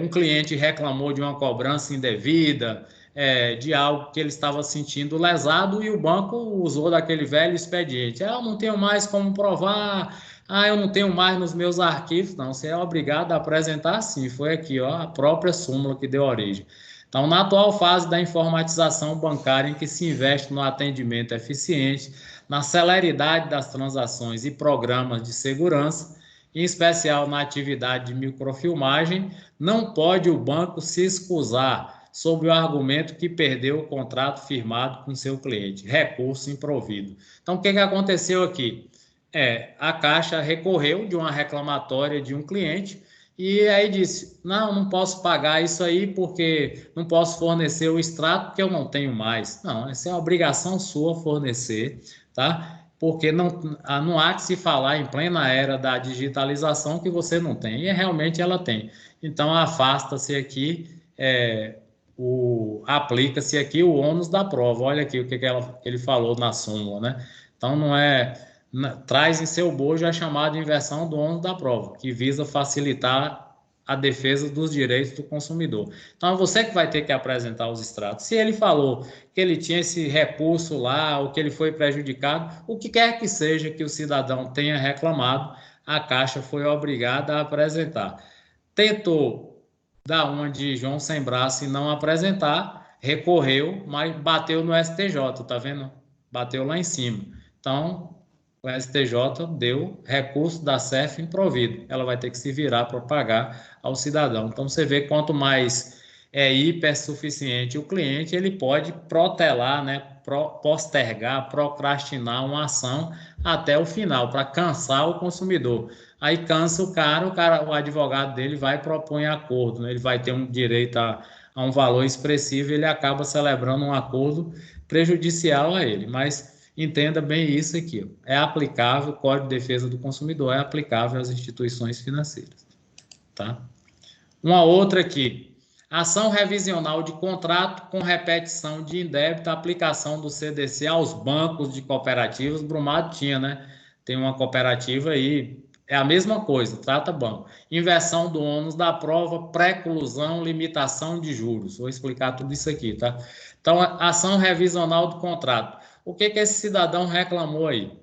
um cliente reclamou de uma cobrança indevida, de algo que ele estava sentindo lesado e o banco usou daquele velho expediente. Eu não tenho mais como provar, eu não tenho mais nos meus arquivos. Não, você é obrigado a apresentar sim. Foi aqui, ó, a própria súmula que deu origem. Então, na atual fase da informatização bancária, em que se investe no atendimento eficiente, na celeridade das transações e programas de segurança, em especial na atividade de microfilmagem, não pode o banco se excusar sobre o argumento que perdeu o contrato firmado com seu cliente, recurso improvido. Então, o que aconteceu aqui? A Caixa recorreu de uma reclamatória de um cliente e aí disse, não posso pagar isso aí porque não posso fornecer o extrato porque eu não tenho mais. Não, essa é uma obrigação sua fornecer, tá? Porque não há que se falar em plena era da digitalização que você não tem, e realmente ela tem. Então, afasta-se aqui, aplica-se aqui o ônus da prova. Olha aqui o que ele falou na súmula, né? Então, traz em seu bojo a chamada inversão do ônus da prova, que visa facilitar a defesa dos direitos do consumidor. Então, é você que vai ter que apresentar os extratos. Se ele falou que ele tinha esse recurso lá, ou que ele foi prejudicado, o que quer que seja que o cidadão tenha reclamado, a Caixa foi obrigada a apresentar. Tentou dar uma de João sem braço e não apresentar, recorreu, mas bateu no STJ, tá vendo? Bateu lá em cima. Então, o STJ deu recurso da CEF improvido. Ela vai ter que se virar para pagar ao cidadão. Então, você vê quanto mais hipersuficiente o cliente, ele pode protelar, né, postergar, procrastinar uma ação até o final, para cansar o consumidor. Aí cansa o advogado dele vai e propõe acordo, né? Ele vai ter um direito a um valor expressivo, ele acaba celebrando um acordo prejudicial a ele, mas entenda bem isso aqui. É aplicável, o Código de Defesa do Consumidor é aplicável às instituições financeiras. Tá? Uma outra aqui. Ação revisional de contrato com repetição de indébito, aplicação do CDC aos bancos de cooperativas. Brumado tinha, né? Tem uma cooperativa aí, é a mesma coisa, trata banco. Inversão do ônus da prova, preclusão, limitação de juros. Vou explicar tudo isso aqui, tá? Então, ação revisional do contrato. O que esse cidadão reclamou aí?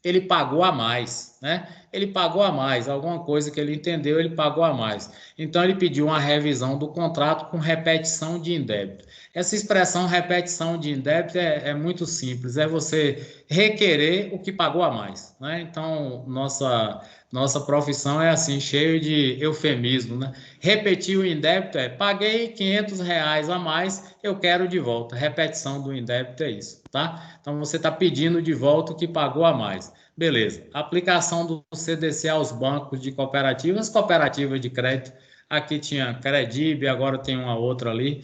Ele pagou a mais, né? Ele pagou a mais, alguma coisa que ele entendeu, ele pagou a mais. Então, ele pediu uma revisão do contrato com repetição de indébito. Essa expressão repetição de indébito é muito simples, é você requerer o que pagou a mais, né? Então, nossa profissão é assim, cheio de eufemismo, né? Repetir o indébito paguei R$500 a mais, eu quero de volta. Repetição do indébito é isso, tá? Então, você está pedindo de volta o que pagou a mais. Beleza. Aplicação do CDC aos bancos de cooperativas de crédito. Aqui tinha Credib, agora tem uma outra ali.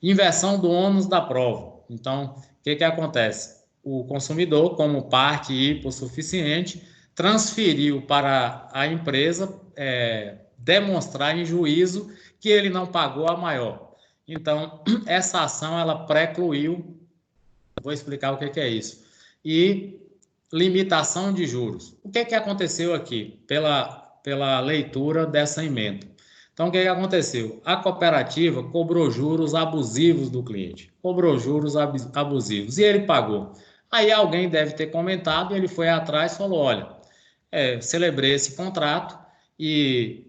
Inversão do ônus da prova. Então, o que acontece? O consumidor, como parte hipossuficiente, transferiu para a empresa demonstrar em juízo que ele não pagou a maior. Então, essa ação, ela precluiu, vou explicar o que é isso, e limitação de juros. O que aconteceu aqui, pela leitura dessa ementa? Então, o que aconteceu? A cooperativa cobrou juros abusivos do cliente, cobrou juros abusivos, e ele pagou. Aí alguém deve ter comentado, ele foi atrás e falou, olha, celebrei esse contrato e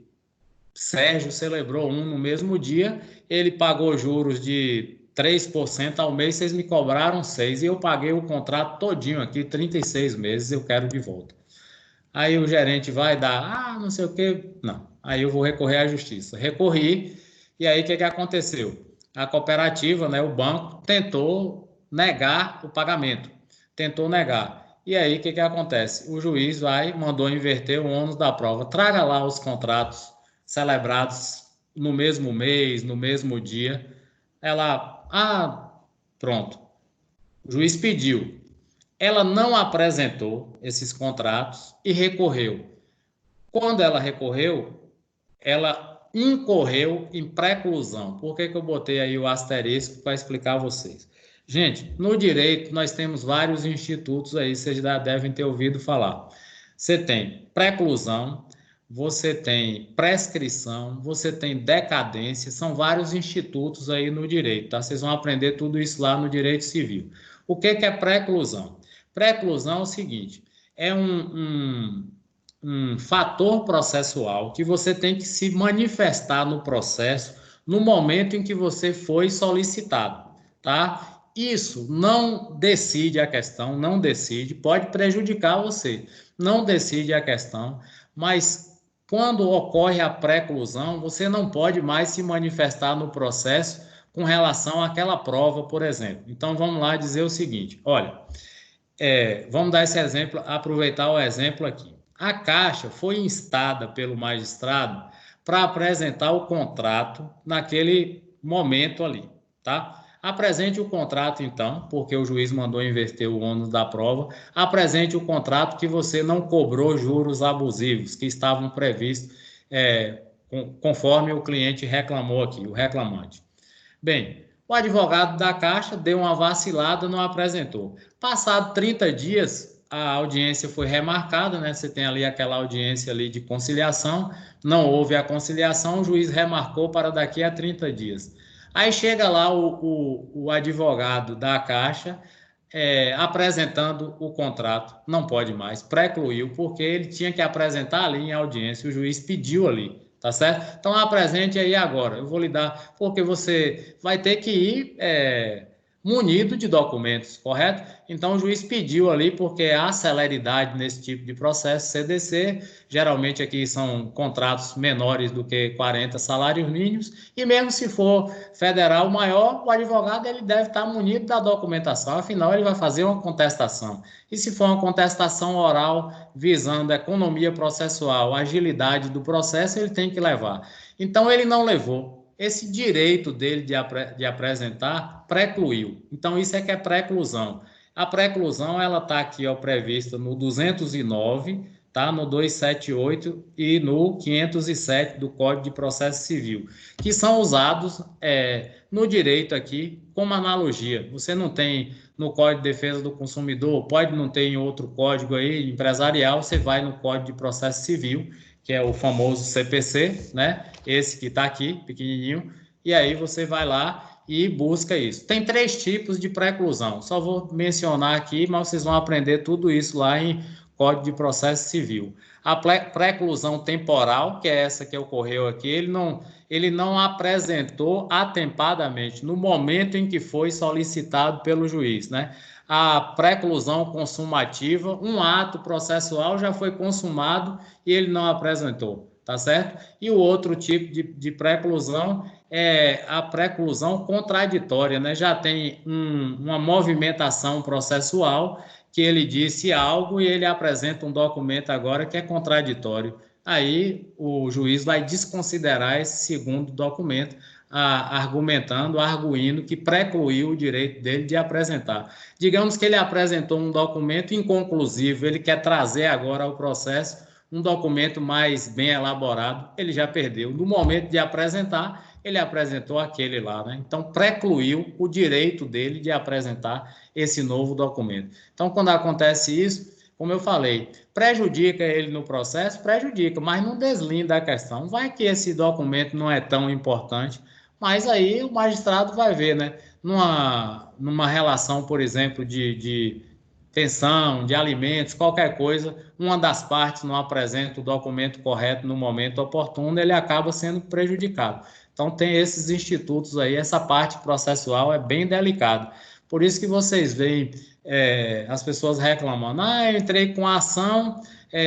Sérgio celebrou um no mesmo dia, ele pagou juros de 3% ao mês, vocês me cobraram 6%, e eu paguei o contrato todinho aqui, 36 meses, eu quero de volta. Aí o gerente vai dar, não sei o quê, não. Aí eu vou recorrer à justiça. Recorri, e aí o que aconteceu? A cooperativa, né, o banco, tentou negar o pagamento, tentou negar. E aí o que acontece? O juiz mandou inverter o ônus da prova. Traga lá os contratos celebrados no mesmo mês, no mesmo dia. Ela, pronto. O juiz pediu. Ela não apresentou esses contratos e recorreu. Quando ela recorreu, ela incorreu em preclusão. Por que eu botei aí o asterisco para explicar a vocês? Gente, no direito nós temos vários institutos aí, vocês já devem ter ouvido falar. Você tem preclusão, você tem prescrição, você tem decadência, são vários institutos aí no direito, tá? Vocês vão aprender tudo isso lá no direito civil. O que é preclusão? Preclusão é o seguinte, é um fator processual que você tem que se manifestar no processo no momento em que você foi solicitado, tá? Isso não decide a questão, não decide, pode prejudicar você, não decide a questão, mas quando ocorre a preclusão, você não pode mais se manifestar no processo com relação àquela prova, por exemplo. Então, vamos lá dizer o seguinte, olha, vamos dar esse exemplo, aproveitar o exemplo aqui. A Caixa foi instada pelo magistrado para apresentar o contrato naquele momento ali, tá? Apresente o contrato, então, porque o juiz mandou inverter o ônus da prova. Apresente o contrato que você não cobrou juros abusivos que estavam previstos conforme o cliente reclamou aqui, o reclamante. Bem, o advogado da Caixa deu uma vacilada, não apresentou. Passado 30 dias, a audiência foi remarcada, né? Você tem ali aquela audiência ali de conciliação, não houve a conciliação, o juiz remarcou para daqui a 30 dias. Aí chega lá o advogado da Caixa apresentando o contrato, não pode mais, precluiu, porque ele tinha que apresentar ali em audiência, o juiz pediu ali, tá certo? Então apresente aí agora, eu vou lhe dar, porque você vai ter que ir munido de documentos, correto? Então o juiz pediu ali, porque há celeridade nesse tipo de processo, CDC, geralmente aqui são contratos menores do que 40 salários mínimos, e mesmo se for federal maior, o advogado ele deve estar munido da documentação, afinal ele vai fazer uma contestação. E se for uma contestação oral visando economia processual, agilidade do processo, ele tem que levar. Então ele não levou. Esse direito dele de apresentar precluiu. Então, isso é que é preclusão. A preclusão, ela está aqui prevista no 209, tá? No 278 e no 507 do Código de Processo Civil, que são usados no direito aqui como analogia. Você não tem no Código de Defesa do Consumidor, pode não ter em outro código aí empresarial, você vai no Código de Processo Civil, que é o famoso CPC, né? Esse que está aqui, pequenininho, e aí você vai lá e busca isso. Tem 3 tipos de preclusão, só vou mencionar aqui, mas vocês vão aprender tudo isso lá em Código de Processo Civil. A preclusão temporal, que é essa que ocorreu aqui, ele não apresentou atempadamente, no momento em que foi solicitado pelo juiz, né? A preclusão consumativa, um ato processual já foi consumado e ele não apresentou, tá certo? E o outro tipo de preclusão é a preclusão contraditória, né? Já tem uma movimentação processual que ele disse algo e ele apresenta um documento agora que é contraditório. Aí o juiz vai desconsiderar esse segundo documento, arguindo que precluiu o direito dele de apresentar. Digamos que ele apresentou um documento inconclusivo, ele quer trazer agora ao processo um documento mais bem elaborado, ele já perdeu. No momento de apresentar, ele apresentou aquele lá, né? Então, precluiu o direito dele de apresentar esse novo documento. Então, quando acontece isso, como eu falei, prejudica ele no processo? Prejudica, mas não deslinda a questão. Vai que esse documento não é tão importante, mas aí o magistrado vai ver, né? Numa relação, por exemplo, de pensão, de alimentos, qualquer coisa, uma das partes não apresenta o documento correto no momento oportuno, ele acaba sendo prejudicado. Então, tem esses institutos aí, essa parte processual é bem delicada. Por isso que vocês veem as pessoas reclamando, eu entrei com a ação,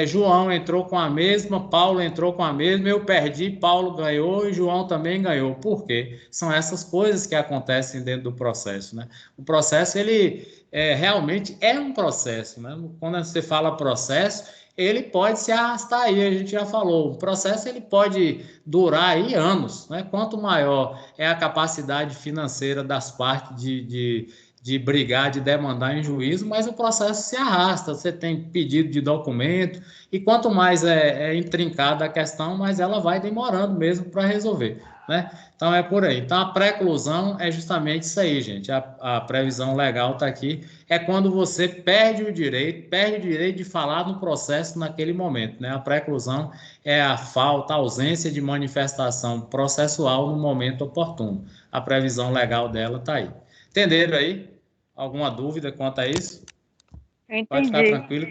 João entrou com a mesma, Paulo entrou com a mesma, eu perdi, Paulo ganhou e João também ganhou. Por quê? São essas coisas que acontecem dentro do processo, né? O processo, ele realmente é um processo, né? Quando você fala processo, ele pode se arrastar aí, a gente já falou. O processo, ele pode durar aí anos, né? Quanto maior é a capacidade financeira das partes de brigar, de demandar em juízo, mas o processo se arrasta, você tem pedido de documento, e quanto mais é intrincada a questão, mais ela vai demorando mesmo para resolver, né? Então é por aí. Então a pré-clusão é justamente isso aí, gente. A previsão legal está aqui. É quando você perde o direito de falar no processo naquele momento, né? A pré-clusão é a falta, a ausência de manifestação processual no momento oportuno. A previsão legal dela está aí. Entenderam aí? Alguma dúvida quanto a isso? Entendi. Pode ficar tranquilo.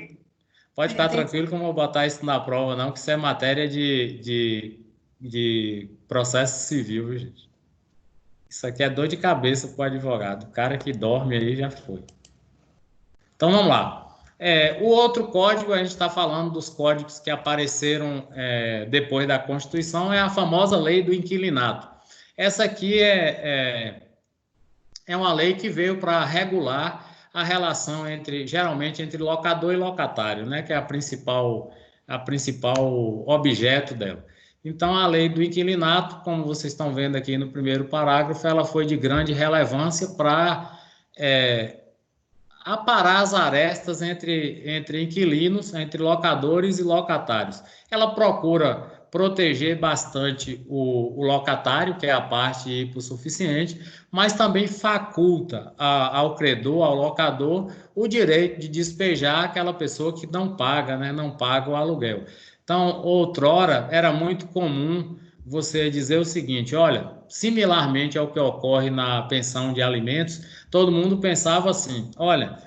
Pode ficar tranquilo que eu não vou botar isso na prova, não, que isso é matéria de processo civil, viu, gente? Isso aqui é dor de cabeça para o advogado. O cara que dorme aí já foi. Então, vamos lá. O outro código, a gente está falando dos códigos que apareceram depois da Constituição, é a famosa lei do inquilinato. Essa aqui é uma lei que veio para regular a relação geralmente entre locador e locatário, né, que é a principal objeto dela. Então, a lei do inquilinato, como vocês estão vendo aqui no primeiro parágrafo, ela foi de grande relevância para aparar as arestas entre inquilinos, entre locadores e locatários. Ela procura proteger bastante o locatário, que é a parte hipossuficiente, mas também faculta ao credor, ao locador, o direito de despejar aquela pessoa que não paga, né, não paga o aluguel. Então, outrora, era muito comum você dizer o seguinte, olha, similarmente ao que ocorre na pensão de alimentos, todo mundo pensava assim, olha,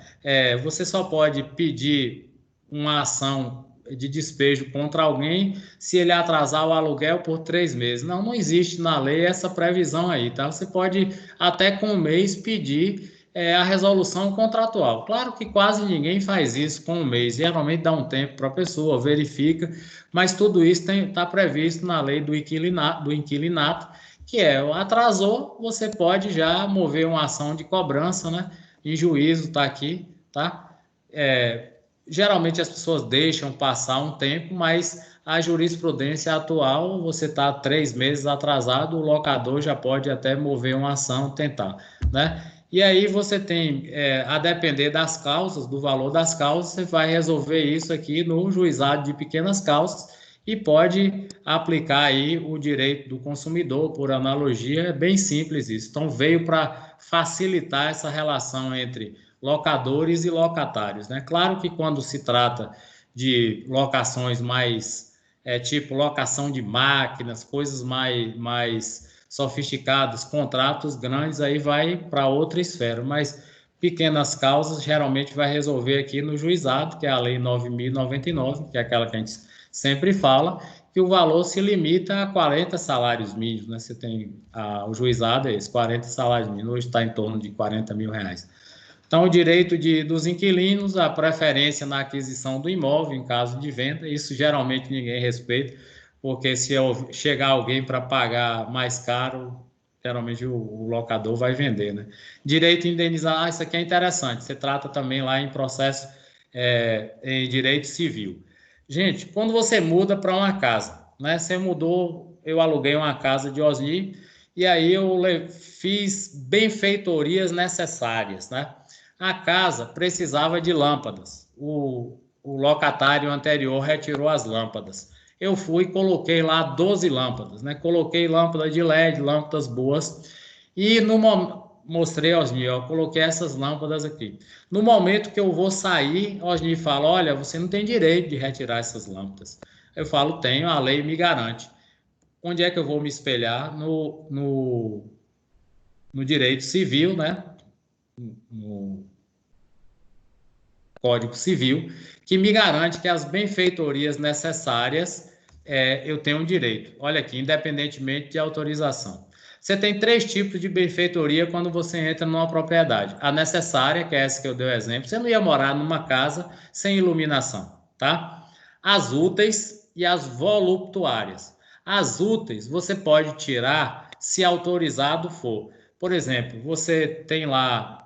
você só pode pedir uma ação de despejo contra alguém se ele atrasar o aluguel por 3 meses. Não existe na lei essa previsão aí, tá? Você pode até com um mês pedir a resolução contratual. Claro que quase ninguém faz isso com um mês, geralmente dá um tempo para a pessoa, verifica, mas tudo isso está previsto na lei do inquilinato, que atrasou, você pode já mover uma ação de cobrança, né? Em juízo, está aqui, tá? Geralmente as pessoas deixam passar um tempo, mas a jurisprudência atual, você está 3 meses atrasado, o locador já pode até mover uma ação, tentar, né? E aí você tem, a depender das causas, do valor das causas, você vai resolver isso aqui no juizado de pequenas causas e pode aplicar aí o direito do consumidor, por analogia, é bem simples isso. Então, veio para facilitar essa relação entre locadores e locatários, né? Claro que quando se trata de locações mais, tipo locação de máquinas, coisas mais sofisticadas, contratos grandes, aí vai para outra esfera, mas pequenas causas geralmente vai resolver aqui no juizado, que é a lei 9.099, que é aquela que a gente sempre fala, que o valor se limita a 40 salários mínimos, né? Você tem o juizado, é esse, 40 salários mínimos, hoje está em torno de 40 mil reais. Então, o direito dos inquilinos, a preferência na aquisição do imóvel, em caso de venda, isso geralmente ninguém respeita, porque se chegar alguém para pagar mais caro, geralmente o locador vai vender, né? Direito a indenizar, isso aqui é interessante, você trata também lá em processo em direito civil. Gente, quando você muda para uma casa, né? Você mudou, eu aluguei uma casa de Osni, e aí eu fiz benfeitorias necessárias, né? A casa precisava de lâmpadas. O locatário anterior retirou as lâmpadas. Eu fui e coloquei lá 12 lâmpadas, né? Coloquei lâmpada de LED, lâmpadas boas. E mostrei a Osni, eu coloquei essas lâmpadas aqui. No momento que eu vou sair, Osni fala, olha, você não tem direito de retirar essas lâmpadas. Eu falo, tenho, a lei me garante. Onde é que eu vou me espelhar? No direito civil, né? Código Civil, que me garante que as benfeitorias necessárias eu tenho direito. Olha aqui, independentemente de autorização. Você tem 3 tipos de benfeitoria quando você entra numa propriedade. A necessária, que é essa que eu dei o exemplo, você não ia morar numa casa sem iluminação, tá? As úteis e as voluptuárias. As úteis você pode tirar se autorizado for. Por exemplo, você tem lá,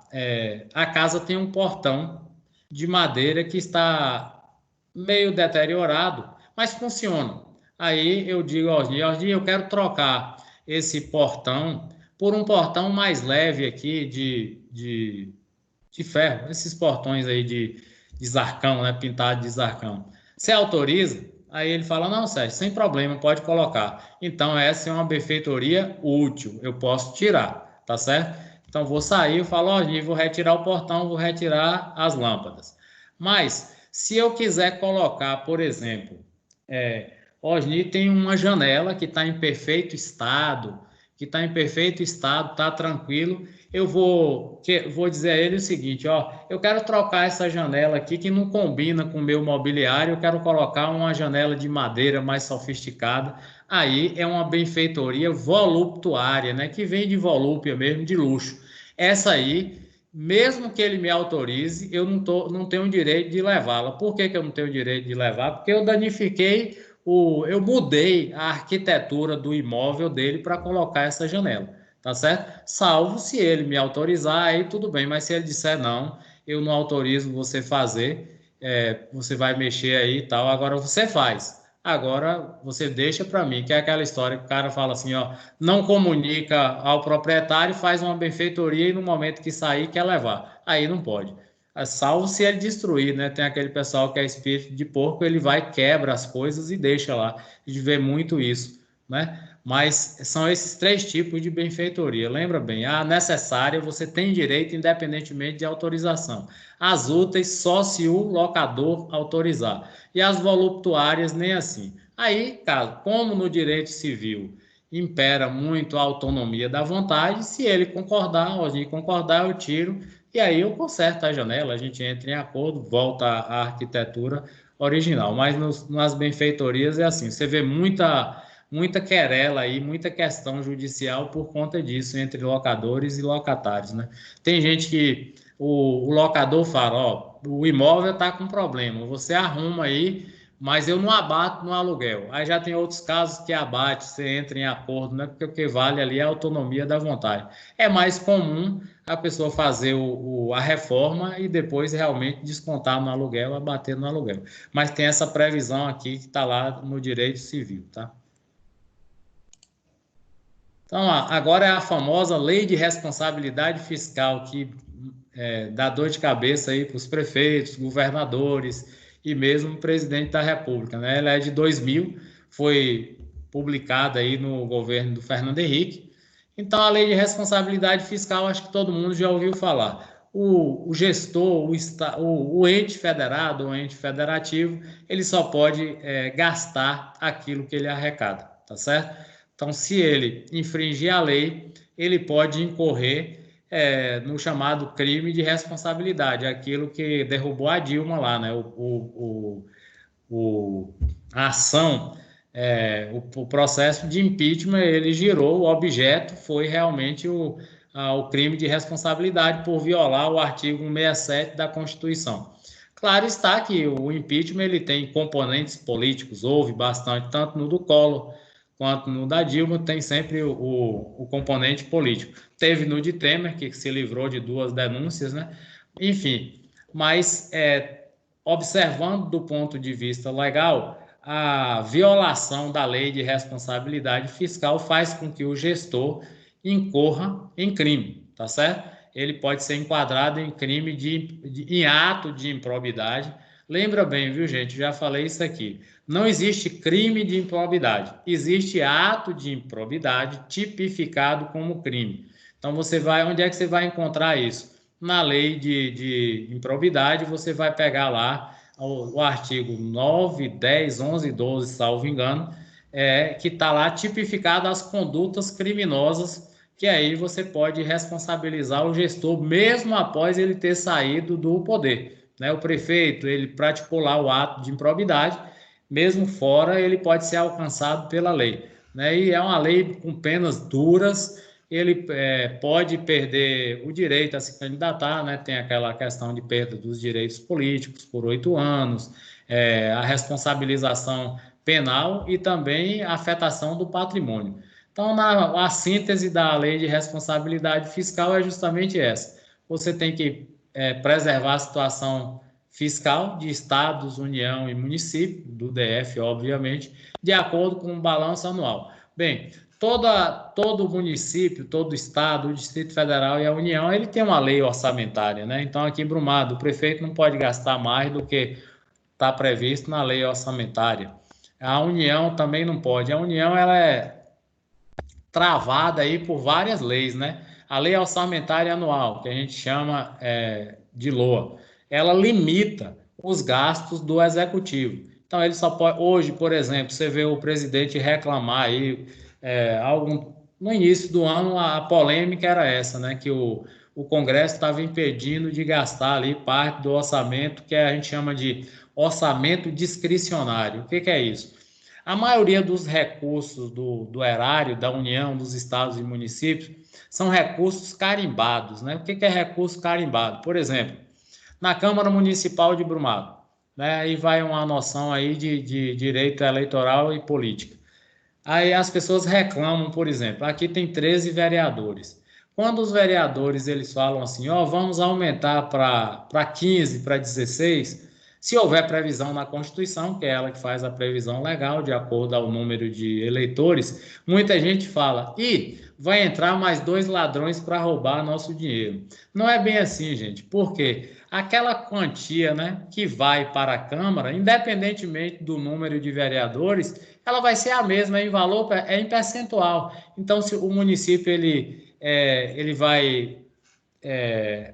a casa tem um portão de madeira que está meio deteriorado, mas funciona. Aí eu digo aos dias, eu quero trocar esse portão por um portão mais leve aqui de ferro, esses portões aí de zarcão, né, pintado de zarcão. Você autoriza? Aí ele fala, não, Sérgio, sem problema, pode colocar. Então, essa é uma benfeitoria útil, eu posso tirar, tá certo? Então, vou sair, eu falo, vou retirar o portão, vou retirar as lâmpadas. Mas, se eu quiser colocar, por exemplo, Osni tem uma janela que está em perfeito estado, está tranquilo. Eu vou dizer a ele o seguinte, eu quero trocar essa janela aqui que não combina com o meu mobiliário, eu quero colocar uma janela de madeira mais sofisticada. Aí é uma benfeitoria voluptuária, né, que vem de volúpia mesmo, de luxo. Essa aí, mesmo que ele me autorize, eu não tenho o direito de levá-la. Por que eu não tenho o direito de levar? Porque eu danifiquei eu mudei a arquitetura do imóvel dele para colocar essa janela, tá certo? Salvo se ele me autorizar, aí tudo bem, mas se ele disser não, eu não autorizo você fazer, você vai mexer aí e tal, agora você faz. Agora você deixa para mim, que é aquela história que o cara fala assim, não comunica ao proprietário, faz uma benfeitoria e no momento que sair quer levar. Aí não pode. Salvo se ele destruir, né? Tem aquele pessoal que é espírito de porco, ele vai, quebra as coisas e deixa lá. A gente vê muito isso, né? Mas são esses 3 tipos de benfeitoria. Lembra bem, a necessária você tem direito independentemente de autorização. As úteis só se o locador autorizar. E as voluptuárias nem assim. Aí, como no direito civil impera muito a autonomia da vontade, se ele concordar, ou a gente concordar, eu tiro. E aí eu conserto a janela, a gente entra em acordo, volta à arquitetura original. Mas nas benfeitorias é assim, você vê muita querela aí, muita questão judicial por conta disso, entre locadores e locatários, né? Tem gente que o locador fala, o imóvel está com problema, você arruma aí, mas eu não abato no aluguel. Aí já tem outros casos que abate, você entra em acordo, né? Porque o que vale ali é a autonomia da vontade. É mais comum a pessoa fazer a reforma e depois realmente descontar no aluguel, abater no aluguel. Mas tem essa previsão aqui que está lá no direito civil, tá? Então, agora é a famosa lei de responsabilidade fiscal que dá dor de cabeça aí para os prefeitos, governadores e mesmo o presidente da República, né? Ela é de 2000, foi publicada aí no governo do Fernando Henrique. Então, a lei de responsabilidade fiscal, acho que todo mundo já ouviu falar. O gestor, o ente federado, o ente federativo, ele só pode gastar aquilo que ele arrecada, tá certo? Então, se ele infringir a lei, ele pode incorrer no chamado crime de responsabilidade, aquilo que derrubou a Dilma lá, né? A ação, o processo de impeachment, ele girou, o objeto foi realmente o crime de responsabilidade por violar o artigo 167 da Constituição. Claro está que o impeachment ele tem componentes políticos, houve bastante, tanto no do Collor quanto no da Dilma, tem sempre o componente político. Teve no de Temer, que se livrou de 2 denúncias, né? Enfim, mas observando do ponto de vista legal, a violação da lei de responsabilidade fiscal faz com que o gestor incorra em crime, tá certo? Ele pode ser enquadrado em crime em ato de improbidade. Lembra bem, viu, gente? Já falei isso aqui. Não existe crime de improbidade, existe ato de improbidade tipificado como crime. Então, onde é que você vai encontrar isso? Na lei de improbidade, você vai pegar lá o artigo 9, 10, 11, 12, salvo engano, que está lá tipificado as condutas criminosas, que aí você pode responsabilizar o gestor, mesmo após ele ter saído do poder. né? O prefeito, ele praticou lá o ato de improbidade, mesmo fora, ele pode ser alcançado pela lei, né? E é uma lei com penas duras, ele pode perder o direito a se candidatar, né? Tem aquela questão de perda dos direitos políticos por 8 anos, a responsabilização penal e também a afetação do patrimônio. Então, a síntese da lei de responsabilidade fiscal é justamente essa. Você tem que preservar a situação fiscal de estados, União e município, do DF, obviamente, de acordo com o balanço anual. Bem, todo município, todo estado, o Distrito Federal e a União, ele tem uma lei orçamentária, né? Então, aqui em Brumado, o prefeito não pode gastar mais do que está previsto na lei orçamentária. A União também não pode. A União, ela é travada aí por várias leis, né? A lei orçamentária anual, que a gente chama de LOA, ela limita os gastos do executivo. Então, ele só pode, hoje, por exemplo, você vê o presidente reclamar aí, no início do ano, a polêmica era essa, né? Que o Congresso estava impedindo de gastar ali parte do orçamento, que a gente chama de orçamento discricionário. O que é isso? A maioria dos recursos do erário, da União, dos estados e municípios, são recursos carimbados, né? O que é recurso carimbado? Por exemplo, na Câmara Municipal de Brumado, né? Aí vai uma noção aí de direito eleitoral e política. Aí as pessoas reclamam, por exemplo, aqui tem 13 vereadores. Quando os vereadores eles falam assim, vamos aumentar para 15, para 16, se houver previsão na Constituição, que é ela que faz a previsão legal, de acordo ao número de eleitores, muita gente fala, vai entrar mais 2 ladrões para roubar nosso dinheiro. Não é bem assim, gente, porque aquela quantia, né, que vai para a Câmara, independentemente do número de vereadores, ela vai ser a mesma em valor, em percentual. Então, se o município ele vai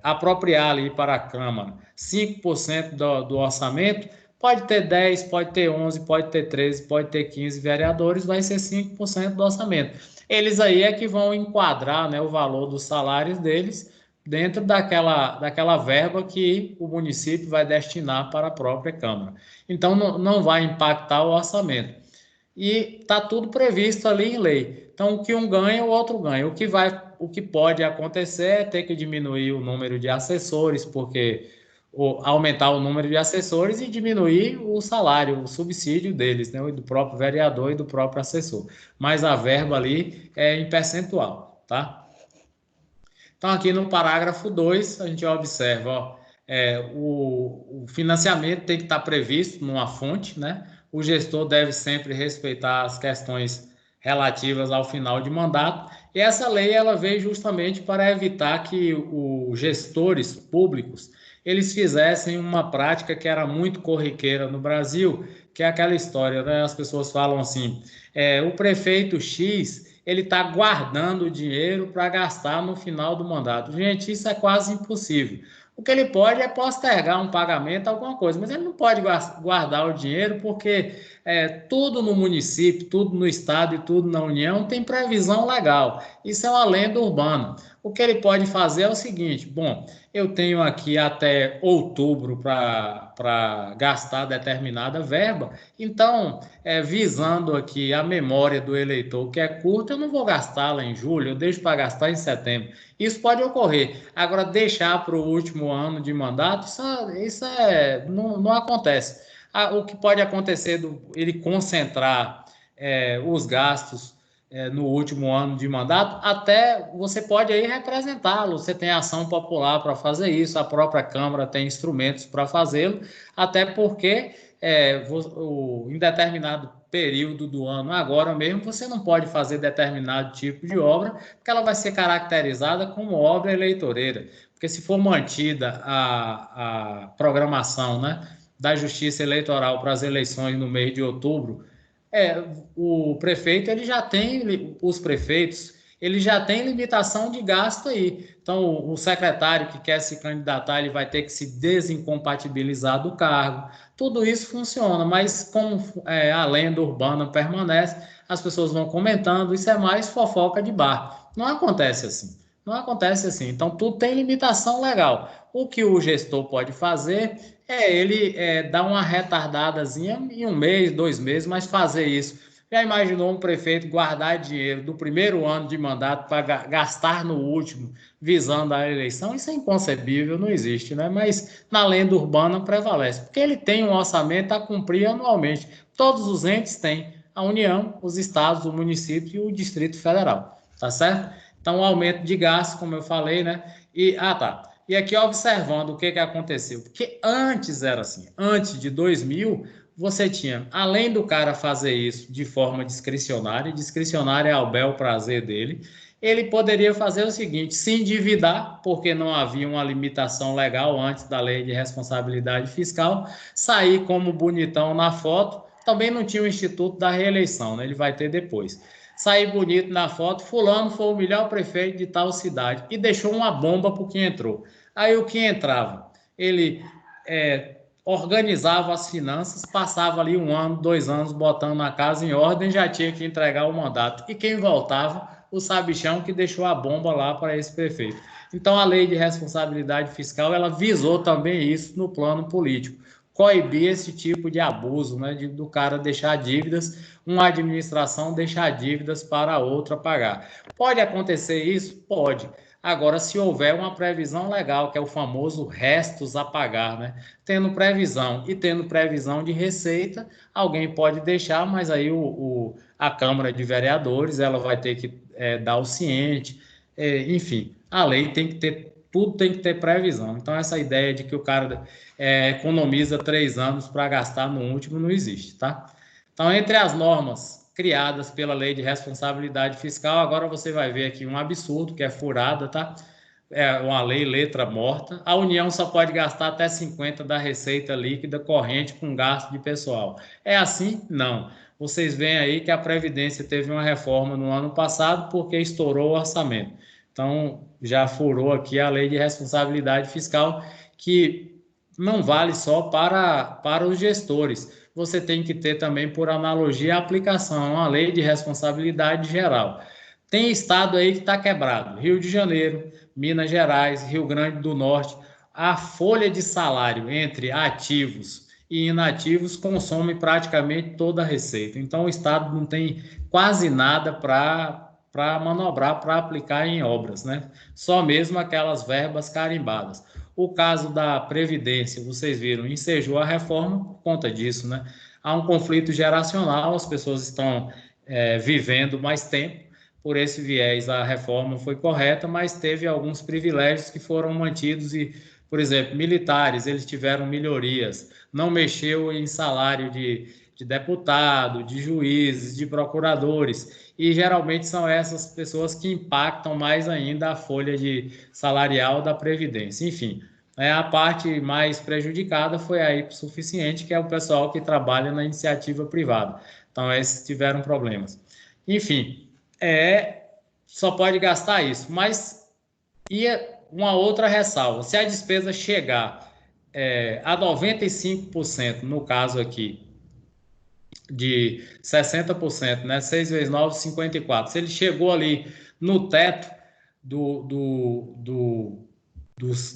apropriar ali para a Câmara 5% do orçamento, pode ter 10, pode ter 11, pode ter 13, pode ter 15 vereadores, vai ser 5% do orçamento. Eles aí é que vão enquadrar, né, o valor dos salários deles dentro daquela verba que o município vai destinar para a própria Câmara. Então, não vai impactar o orçamento. E está tudo previsto ali em lei. Então, o que um ganha, o outro ganha. O que pode acontecer é ter que diminuir o número de assessores, porque aumentar o número de assessores e diminuir o salário, o subsídio deles, né? Do próprio vereador e do próprio assessor. Mas a verba ali é em percentual, tá? Então, aqui no parágrafo 2, a gente observa, o financiamento tem que estar previsto numa fonte, né? O gestor deve sempre respeitar as questões relativas ao final de mandato. E essa lei ela veio justamente para evitar que os gestores públicos eles fizessem uma prática que era muito corriqueira no Brasil, que é aquela história, né? As pessoas falam assim, o prefeito X ele está guardando o dinheiro para gastar no final do mandato. Gente, isso é quase impossível. O que ele pode é postergar um pagamento, alguma coisa, mas ele não pode guardar o dinheiro porque tudo no município, tudo no estado e tudo na União tem previsão legal. Isso é uma lenda urbana. O que ele pode fazer é o seguinte, bom, eu tenho aqui até outubro para gastar determinada verba, então, visando aqui a memória do eleitor que é curta, eu não vou gastá-la em julho, eu deixo para gastar em setembro. Isso pode ocorrer. Agora, deixar para o último ano de mandato, isso não acontece. O que pode acontecer, ele concentrar os gastos no último ano de mandato, até você pode aí representá-lo. Você tem ação popular para fazer isso, a própria Câmara tem instrumentos para fazê-lo, até porque em determinado período do ano, agora mesmo, você não pode fazer determinado tipo de obra, porque ela vai ser caracterizada como obra eleitoreira. Porque se for mantida a programação, né, da Justiça Eleitoral para as eleições no mês de outubro, o prefeito, os prefeitos, ele já tem limitação de gasto aí. Então, o secretário que quer se candidatar, ele vai ter que se desincompatibilizar do cargo. Tudo isso funciona, mas como a lenda urbana permanece, as pessoas vão comentando, isso é mais fofoca de bar. Não acontece assim. Não acontece assim. Então, tudo tem limitação legal. O que o gestor pode fazer é ele dar uma retardadazinha em 1 mês, 2 meses, mas fazer isso. Já imaginou um prefeito guardar dinheiro do primeiro ano de mandato para gastar no último, visando a eleição? Isso é inconcebível, não existe, né? Mas na lenda urbana prevalece, porque ele tem um orçamento a cumprir anualmente. Todos os entes têm, a União, os estados, o município e o Distrito Federal, tá certo? Então, o aumento de gastos, como eu falei, né? E aqui observando o que aconteceu, porque antes era assim, antes de 2000, você tinha, além do cara fazer isso de forma discricionária é ao bel prazer dele, ele poderia fazer o seguinte, se endividar, porque não havia uma limitação legal antes da lei de responsabilidade fiscal, sair como bonitão na foto, também não tinha o Instituto da Reeleição, né? Ele vai ter depois. Sair bonito na foto, fulano foi o melhor prefeito de tal cidade e deixou uma bomba para o que entrou. Aí o que entrava, ele organizava as finanças, passava ali 1 ano, 2 anos botando a casa em ordem, já tinha que entregar o mandato. E quem voltava? O sabichão que deixou a bomba lá para esse prefeito. Então a lei de responsabilidade fiscal, ela visou também isso no plano político, coibir esse tipo de abuso, né, do cara deixar dívidas, uma administração deixar dívidas para a outra pagar. Pode acontecer isso? Pode. Agora, se houver uma previsão legal, que é o famoso restos a pagar, né? Tendo previsão e tendo previsão de receita, alguém pode deixar, mas aí a Câmara de Vereadores ela vai ter que dar o ciente, enfim, a lei tem que ter, tudo tem que ter previsão. Então, essa ideia de que o cara economiza 3 anos para gastar no último não existe, tá? Então, entre as normas criadas pela Lei de Responsabilidade Fiscal, agora você vai ver aqui um absurdo, que é furada, tá? É uma lei letra morta. A União só pode gastar até 50% da receita líquida corrente com gasto de pessoal. É assim? Não. Vocês veem aí que a Previdência teve uma reforma no ano passado porque estourou o orçamento. Então, já furou aqui a Lei de Responsabilidade Fiscal, que não vale só para os gestores. Você tem que ter também, por analogia, a aplicação, uma lei de responsabilidade geral. Tem estado aí que está quebrado, Rio de Janeiro, Minas Gerais, Rio Grande do Norte, a folha de salário entre ativos e inativos consome praticamente toda a receita. Então, o estado não tem quase nada para manobrar, para aplicar em obras, né? Só mesmo aquelas verbas carimbadas. O caso da Previdência, vocês viram, ensejou a reforma por conta disso, né? Há um conflito geracional, as pessoas estão vivendo mais tempo, por esse viés a reforma foi correta, mas teve alguns privilégios que foram mantidos e, por exemplo, militares, eles tiveram melhorias, não mexeu em salário de deputado, de juízes, de procuradores, e geralmente são essas pessoas que impactam mais ainda a folha salarial da Previdência. Enfim, a parte mais prejudicada foi a hipossuficiente, que é o pessoal que trabalha na iniciativa privada. Então, esses tiveram problemas. Enfim, só pode gastar isso. Mas uma outra ressalva, se a despesa chegar a 95%, no caso aqui, de 60%, né? 6 vezes 9, 54. Se ele chegou ali no teto dos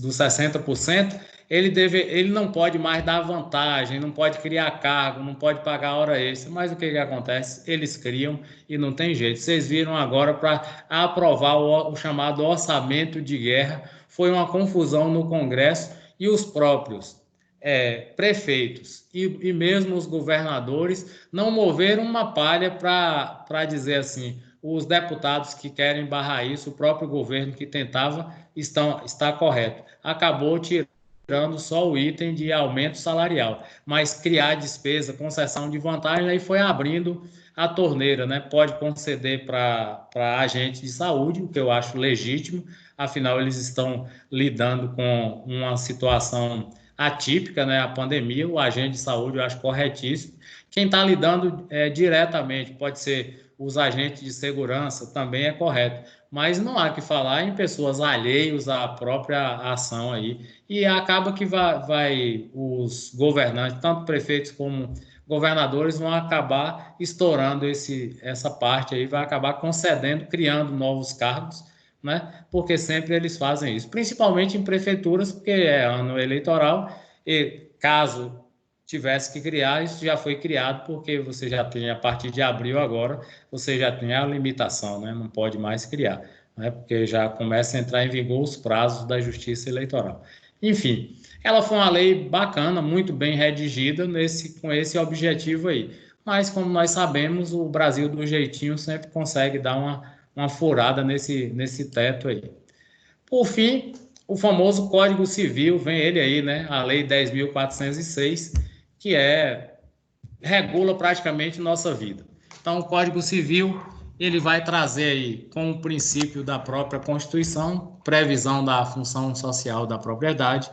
60%, ele não pode mais dar vantagem, não pode criar cargo, não pode pagar hora extra. Mas o que acontece? Eles criam e não tem jeito. Vocês viram agora para aprovar o chamado orçamento de guerra. Foi uma confusão no Congresso e os próprios prefeitos e mesmo os governadores não moveram uma palha para dizer assim, os deputados que querem barrar isso, o próprio governo que tentava está correto. Acabou tirando só o item de aumento salarial, mas criar despesa, concessão de vantagem, aí foi abrindo a torneira, né? Pode conceder para agentes de saúde, o que eu acho legítimo, afinal eles estão lidando com uma situação atípica, né? A pandemia, o agente de saúde eu acho corretíssimo. Quem está lidando diretamente, pode ser os agentes de segurança, também é correto. Mas não há que falar em pessoas alheias à própria ação aí. E acaba que os governantes, tanto prefeitos como governadores, vão acabar estourando essa parte aí, vai acabar concedendo, criando novos cargos, né? Porque sempre eles fazem isso, principalmente em prefeituras, porque é ano eleitoral e caso tivesse que criar, isso já foi criado, porque você já tem, a partir de abril agora, você já tem a limitação, né? Não pode mais criar, né? Porque já começa a entrar em vigor os prazos da Justiça Eleitoral. Enfim, ela foi uma lei bacana, muito bem redigida com esse objetivo aí. Mas, como nós sabemos, o Brasil do jeitinho sempre consegue dar uma furada nesse teto aí. Por fim, o famoso Código Civil, vem ele aí, né? A Lei 10.406, que regula praticamente nossa vida. Então, o Código Civil, ele vai trazer aí, com o princípio da própria Constituição, previsão da função social da propriedade,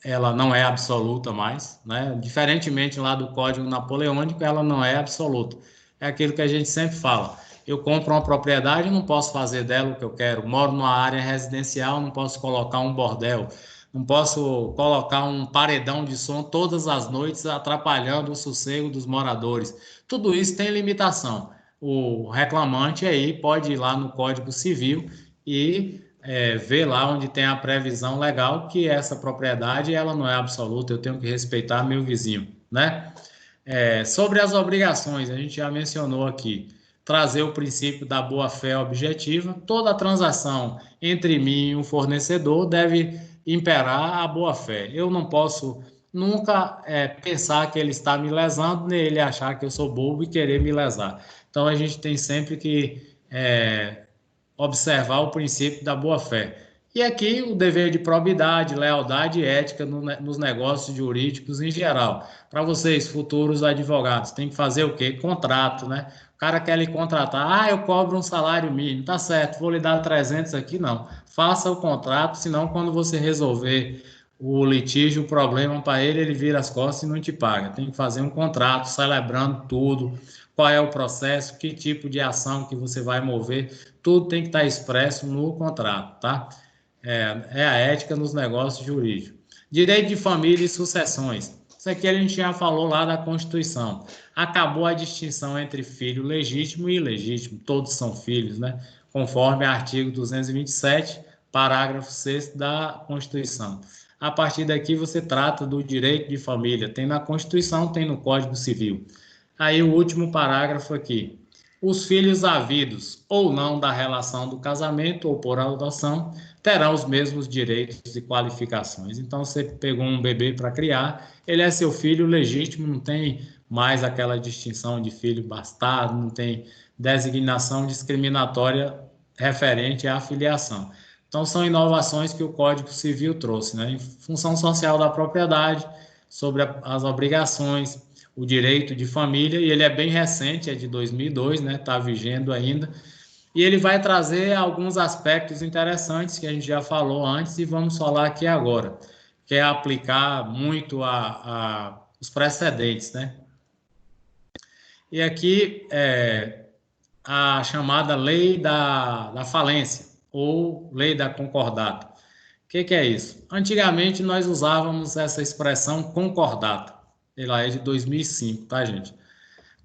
ela não é absoluta mais, né? Diferentemente lá do Código Napoleônico, ela não é absoluta. É aquilo que a gente sempre fala. Eu compro uma propriedade, não posso fazer dela o que eu quero. Moro numa área residencial, não posso colocar um bordel, não posso colocar um paredão de som todas as noites atrapalhando o sossego dos moradores. Tudo isso tem limitação. O reclamante aí pode ir lá no Código Civil e ver lá onde tem a previsão legal que essa propriedade ela não é absoluta, eu tenho que respeitar meu vizinho, né? Sobre as obrigações, a gente já mencionou aqui, trazer o princípio da boa-fé objetiva. Toda transação entre mim e um fornecedor deve imperar a boa-fé. Eu não posso nunca pensar que ele está me lesando, nem ele achar que eu sou bobo e querer me lesar. Então, a gente tem sempre que observar o princípio da boa-fé. E aqui o dever de probidade, lealdade e ética nos negócios jurídicos em geral. Para vocês, futuros advogados, tem que fazer o quê? Contrato, né? O cara quer lhe contratar, eu cobro um salário mínimo, tá certo, vou lhe dar 300 aqui, não. Faça o contrato, senão quando você resolver o litígio, o problema para ele, ele vira as costas e não te paga. Tem que fazer um contrato, celebrando tudo, qual é o processo, que tipo de ação que você vai mover, tudo tem que estar expresso no contrato, tá? É a ética nos negócios jurídicos. Direito de família e sucessões. Isso aqui a gente já falou lá da Constituição. Acabou a distinção entre filho legítimo e ilegítimo. Todos são filhos, né? Conforme artigo 227, parágrafo 6º da Constituição. A partir daqui você trata do direito de família. Tem na Constituição, tem no Código Civil. Aí o último parágrafo aqui. Os filhos havidos ou não da relação do casamento ou por adoção terão os mesmos direitos e qualificações. Então, você pegou um bebê para criar, ele é seu filho legítimo, não tem mais aquela distinção de filho bastardo, não tem designação discriminatória referente à filiação. Então, são inovações que o Código Civil trouxe, né? Em função social da propriedade, sobre as obrigações, o direito de família, e ele é bem recente, é de 2002, né? Está vigendo ainda. E ele vai trazer alguns aspectos interessantes que a gente já falou antes e vamos falar aqui agora, que é aplicar muito os precedentes, né? E aqui a chamada lei da falência ou lei da concordata. O que é isso? Antigamente nós usávamos essa expressão concordata. Ela é de 2005, tá, gente?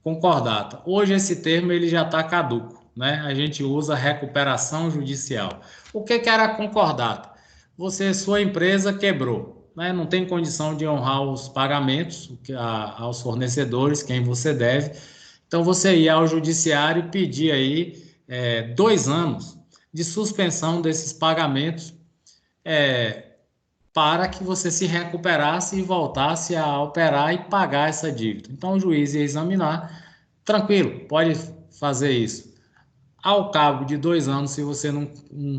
Concordata. Hoje esse termo ele já está caduco, né? A gente usa recuperação judicial. O que era concordata? Sua empresa quebrou, né? Não tem condição de honrar os pagamentos aos fornecedores, quem você deve. Então você ia ao judiciário e pedir aí 2 anos de suspensão desses pagamentos para que você se recuperasse e voltasse a operar e pagar essa dívida. Então, o juiz ia examinar, tranquilo, pode fazer isso. Ao cabo de 2 anos, se você não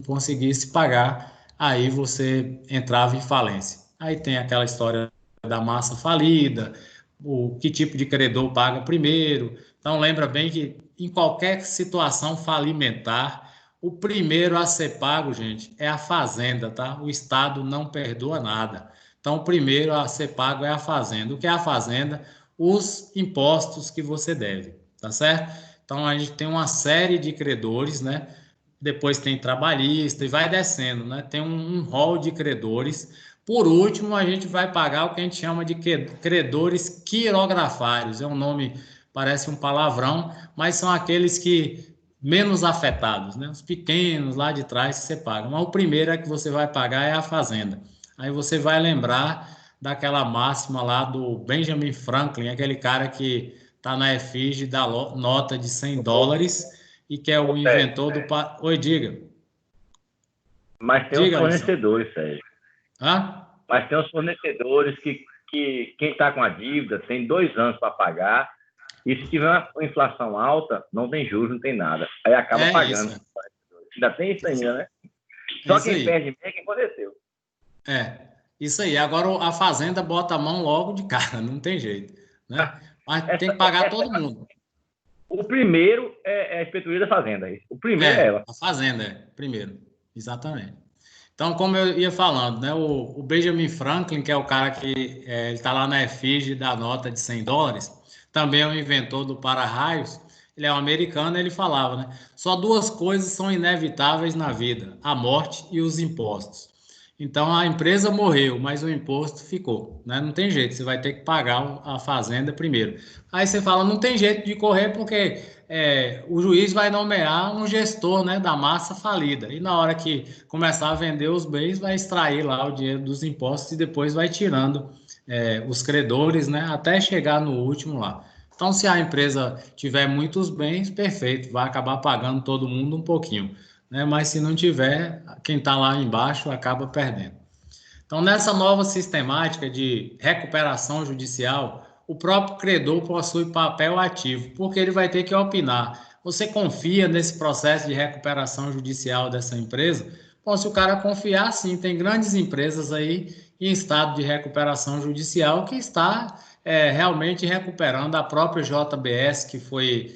conseguisse pagar, aí você entrava em falência. Aí tem aquela história da massa falida, que tipo de credor paga primeiro. Então, lembra bem que em qualquer situação falimentar, o primeiro a ser pago, gente, é a fazenda, tá? O Estado não perdoa nada. Então, o primeiro a ser pago é a fazenda. O que é a fazenda? Os impostos que você deve, tá certo? Então, a gente tem uma série de credores, né? Depois tem trabalhista e vai descendo, né? Tem um rol de credores. Por último, a gente vai pagar o que a gente chama de credores quirografários. É um nome, parece um palavrão, mas são aqueles que menos afetados, né? Os pequenos lá de trás que você paga. Mas o primeiro é que você vai pagar é a fazenda. Aí você vai lembrar daquela máxima lá do Benjamin Franklin, aquele cara que está na efígie da nota de $100 e que é o inventor do... Oi, diga. Mas tem os fornecedores, Sérgio. Hã? Mas tem os fornecedores que quem está com a dívida tem 2 anos para pagar, e se tiver uma inflação alta, não tem juros, não tem nada. Aí acaba pagando. Isso. Ainda tem isso ainda, né? Só quem perde é quem forneceu. Isso aí. Agora a fazenda bota a mão logo de cara, não tem jeito, né? Mas tem que pagar todo mundo. O primeiro é a inspetoria da fazenda. O primeiro é ela. A fazenda, primeiro. Exatamente. Então, como eu ia falando, né, o Benjamin Franklin, que é o cara que ele está lá na efígie da nota de $100, também é o inventor do para-raios, ele é um americano, ele falava, né, só 2 coisas são inevitáveis na vida, a morte e os impostos. Então, a empresa morreu, mas o imposto ficou, né? Não tem jeito, você vai ter que pagar a fazenda primeiro. Aí você fala, não tem jeito de correr porque o juiz vai nomear um gestor, né, da massa falida. E na hora que começar a vender os bens, vai extrair lá o dinheiro dos impostos e depois vai tirando os credores, né, até chegar no último lá. Então, se a empresa tiver muitos bens, perfeito, vai acabar pagando todo mundo um pouquinho, né? Mas se não tiver, quem está lá embaixo acaba perdendo. Então, nessa nova sistemática de recuperação judicial, o próprio credor possui papel ativo, porque ele vai ter que opinar. Você confia nesse processo de recuperação judicial dessa empresa? Bom, se o cara confiar, sim, tem grandes empresas aí em estado de recuperação judicial que está realmente recuperando. A própria JBS, que foi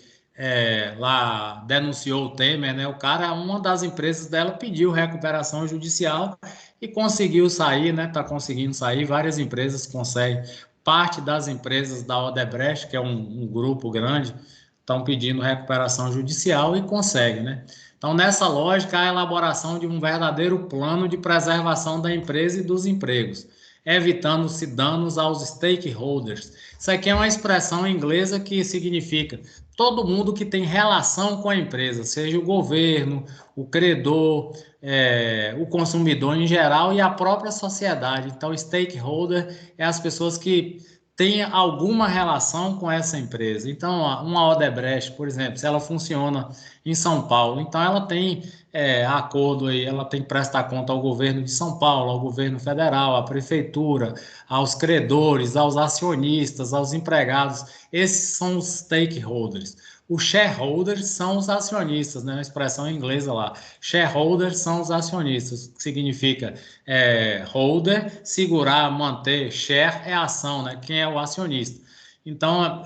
lá, denunciou o Temer, né? O cara, uma das empresas dela pediu recuperação judicial e conseguiu sair, né? Está conseguindo sair. Várias empresas conseguem. Parte das empresas da Odebrecht, que é um grupo grande, estão pedindo recuperação judicial e conseguem, né? Então, nessa lógica, a elaboração de um verdadeiro plano de preservação da empresa e dos empregos, evitando-se danos aos stakeholders. Isso aqui é uma expressão inglesa que significa todo mundo que tem relação com a empresa, seja o governo, o credor, o consumidor em geral e a própria sociedade. Então, stakeholder é as pessoas que têm alguma relação com essa empresa. Então, uma Odebrecht, por exemplo, se ela funciona em São Paulo, então ela tem acordo aí, ela tem que prestar conta ao governo de São Paulo, ao governo federal, à prefeitura, aos credores, aos acionistas, aos empregados. Esses são os stakeholders. Os shareholders são os acionistas, né? Uma expressão inglesa lá. Shareholders são os acionistas, que significa holder, segurar, manter, share é ação, né? Quem é o acionista. Então,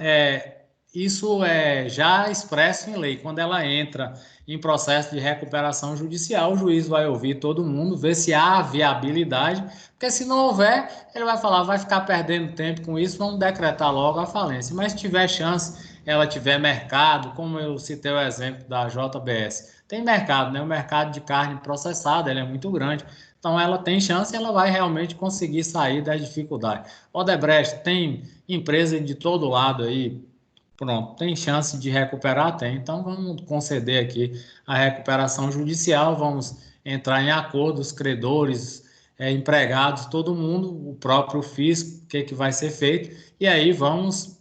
isso é já expresso em lei. Quando ela entra em processo de recuperação judicial, o juiz vai ouvir todo mundo, ver se há viabilidade, porque se não houver, ele vai falar, vai ficar perdendo tempo com isso, vamos decretar logo a falência. Mas se tiver chance, ela tiver mercado, como eu citei o exemplo da JBS, tem mercado, né? O mercado de carne processada, ele é muito grande, então ela tem chance e ela vai realmente conseguir sair da dificuldade. Odebrecht tem empresa de todo lado aí, pronto, tem chance de recuperar? Tem. Então, vamos conceder aqui a recuperação judicial, vamos entrar em acordo, os credores, empregados, todo mundo, o próprio fisco, o que vai ser feito, e aí vamos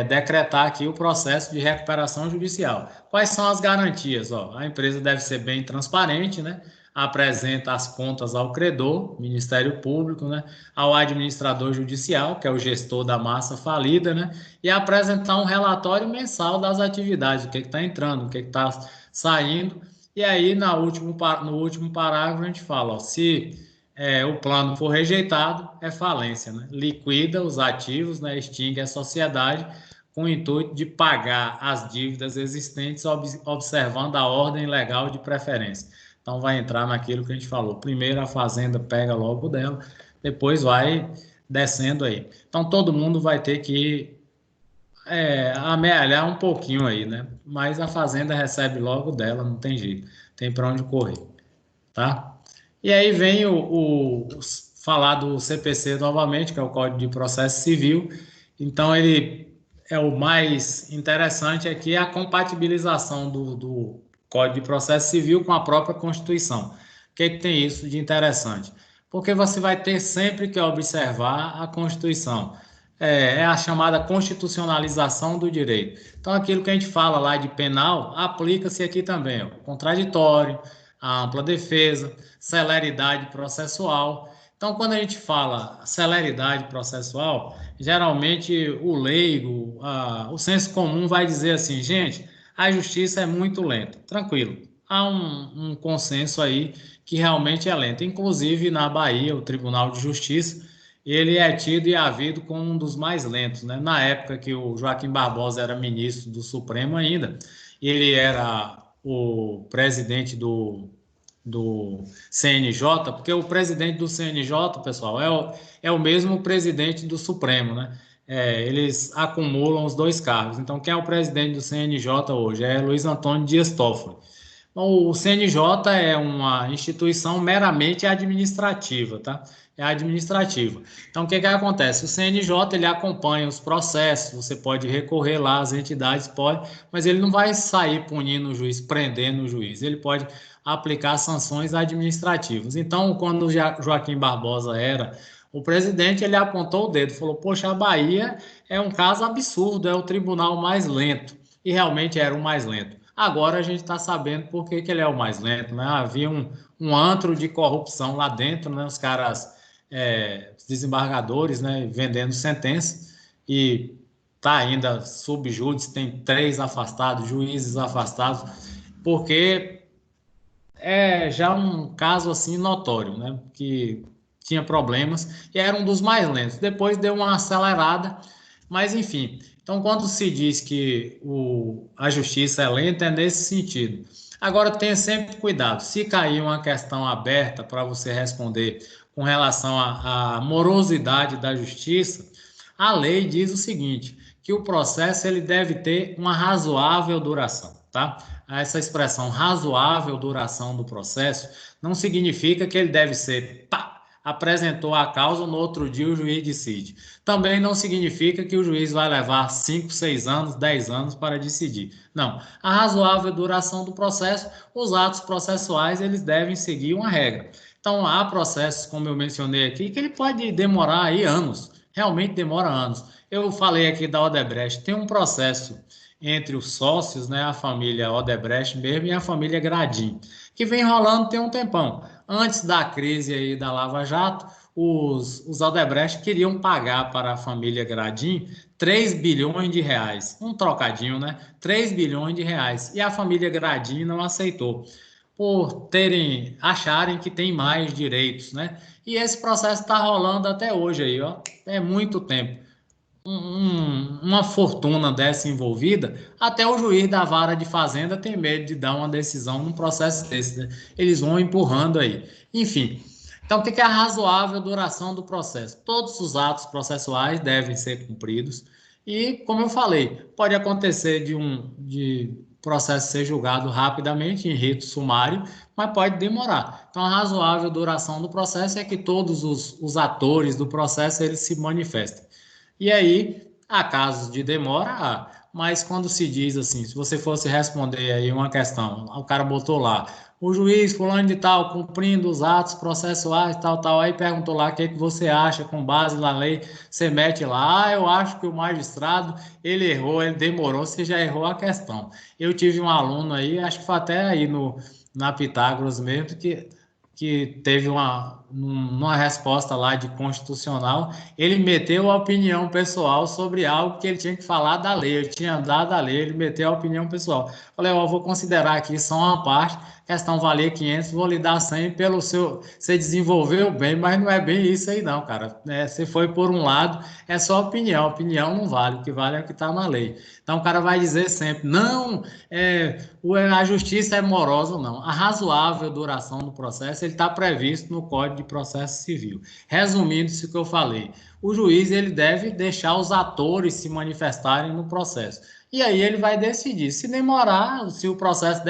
decretar aqui o processo de recuperação judicial. Quais são as garantias? A empresa deve ser bem transparente, né? Apresenta as contas ao credor, Ministério Público, né? Ao administrador judicial, que é o gestor da massa falida, né? E apresentar um relatório mensal das atividades, o que está entrando, o que está saindo. E aí, no último parágrafo, a gente fala, se o plano for rejeitado, é falência, né? Liquida os ativos, né? Extingue a sociedade com o intuito de pagar as dívidas existentes, observando a ordem legal de preferência. Então, vai entrar naquilo que a gente falou. Primeiro, a fazenda pega logo dela, depois vai descendo aí. Então, todo mundo vai ter que amealhar um pouquinho aí, né? Mas a fazenda recebe logo dela, não tem jeito. Tem para onde correr, tá? E aí vem falar do CPC novamente, que é o Código de Processo Civil. Então, ele o mais interessante aqui é a compatibilização do Código de Processo Civil com a própria Constituição. O que tem isso de interessante? Porque você vai ter sempre que observar a Constituição. É a chamada constitucionalização do direito. Então, aquilo que a gente fala lá de penal, aplica-se aqui também. Ó, contraditório, a ampla defesa, celeridade processual. Então, quando a gente fala celeridade processual, geralmente o leigo, o senso comum vai dizer assim, gente, a justiça é muito lenta. Tranquilo, há um consenso aí que realmente é lenta. Inclusive, na Bahia, o Tribunal de Justiça, ele é tido e havido como um dos mais lentos, né? Na época que o Joaquim Barbosa era ministro do Supremo ainda, ele era o presidente do CNJ, porque o presidente do CNJ, pessoal, é o mesmo presidente do Supremo, né? Eles acumulam os dois cargos. Então, quem é o presidente do CNJ hoje? É Luiz Antônio Dias Toffoli. O CNJ é uma instituição meramente administrativa, tá? É administrativa. Então, o que acontece? O CNJ, ele acompanha os processos, você pode recorrer lá, as entidades podem, mas ele não vai sair punindo o juiz, prendendo o juiz. Ele pode aplicar sanções administrativas. Então, quando o Joaquim Barbosa era o presidente, ele apontou o dedo, falou, poxa, a Bahia é um caso absurdo, é o tribunal mais lento. E realmente era o mais lento. Agora a gente está sabendo por que ele é o mais lento, né? Havia um antro de corrupção lá dentro, né? Os caras, desembargadores, né? Vendendo sentença e tá ainda subjúdice, tem 3 afastados, juízes afastados, porque é já um caso assim notório, né? Que tinha problemas e era um dos mais lentos. Depois deu uma acelerada, mas enfim. Então, quando se diz que a justiça é lenta, é nesse sentido. Agora, tenha sempre cuidado. Se cair uma questão aberta para você responder com relação à morosidade da justiça, a lei diz o seguinte, que o processo ele deve ter uma razoável duração, tá? Essa expressão razoável duração do processo não significa que ele deve ser, apresentou a causa, no outro dia o juiz decide. Também não significa que o juiz vai levar 5, 6 anos, 10 anos para decidir. Não. A razoável duração do processo, os atos processuais, eles devem seguir uma regra. Então, há processos, como eu mencionei aqui, que ele pode demorar aí anos. Realmente demora anos. Eu falei aqui da Odebrecht, tem um processo entre os sócios, né, a família Odebrecht mesmo e a família Gradim, que vem rolando tem um tempão. Antes da crise aí da Lava Jato, os Odebrecht queriam pagar para a família Gradim 3 bilhões de reais. Um trocadinho, né? 3 bilhões de reais. E a família Gradim não aceitou, por acharem que tem mais direitos, né? E esse processo está rolando até hoje aí, ó. É muito tempo. Uma fortuna dessa envolvida, até o juiz da vara de fazenda tem medo de dar uma decisão num processo desse, né? Eles vão empurrando aí. Enfim, então o que é a razoável duração do processo? Todos os atos processuais devem ser cumpridos e, como eu falei, pode acontecer de processo ser julgado rapidamente em rito sumário, mas pode demorar. Então a razoável duração do processo é que todos os atores do processo eles se manifestem. E aí, há casos de demora, mas quando se diz assim, se você fosse responder aí uma questão, o cara botou lá, o juiz fulano de tal, cumprindo os atos processuais, tal, aí perguntou lá o que você acha com base na lei, você mete lá, eu acho que o magistrado, ele errou, ele demorou, você já errou a questão. Eu tive um aluno aí, acho que foi até aí na Pitágoras mesmo, que teve uma resposta lá de constitucional, ele meteu a opinião pessoal sobre algo que ele tinha que falar da lei, ele tinha dado a lei, ele meteu a opinião pessoal. Falei, eu vou considerar aqui só uma parte, questão valer 500, vou lhe dar 100 pelo seu, você desenvolveu bem, mas não é bem isso aí não, cara. Você foi por um lado, é só opinião não vale, o que vale é o que está na lei. Então o cara vai dizer sempre, não, a justiça é morosa, não. A razoável duração do processo ele está previsto no Código de Processo Civil. Resumindo isso que eu falei, o juiz ele deve deixar os atores se manifestarem no processo. E aí ele vai decidir. Se demorar, se o processo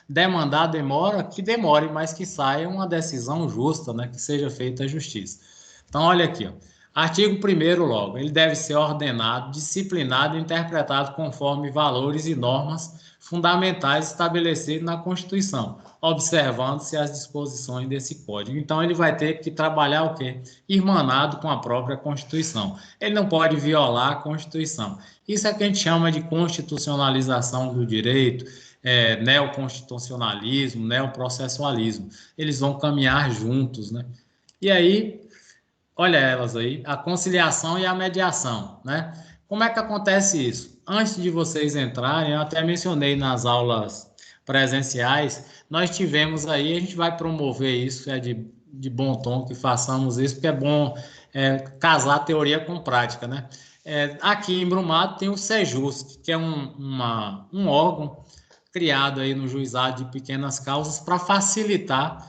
demandar demora, que demore, mas que saia uma decisão justa, né? Que seja feita a justiça. Então, olha aqui, ó. Artigo 1º logo, ele deve ser ordenado, disciplinado e interpretado conforme valores e normas fundamentais estabelecidos na Constituição, observando-se as disposições desse Código. Então, ele vai ter que trabalhar o quê? Irmanado com a própria Constituição. Ele não pode violar a Constituição. Isso é que a gente chama de constitucionalização do direito, neoconstitucionalismo, neoprocessualismo. Eles vão caminhar juntos, né? E aí, olha elas aí, a conciliação e a mediação, né? Como é que acontece isso? Antes de vocês entrarem, eu até mencionei nas aulas presenciais, nós tivemos aí, a gente vai promover isso, é de bom tom que façamos isso, porque é bom casar teoria com prática, né? Aqui em Brumado tem o Sejusc, que é um órgão criado aí no juizado de pequenas causas para facilitar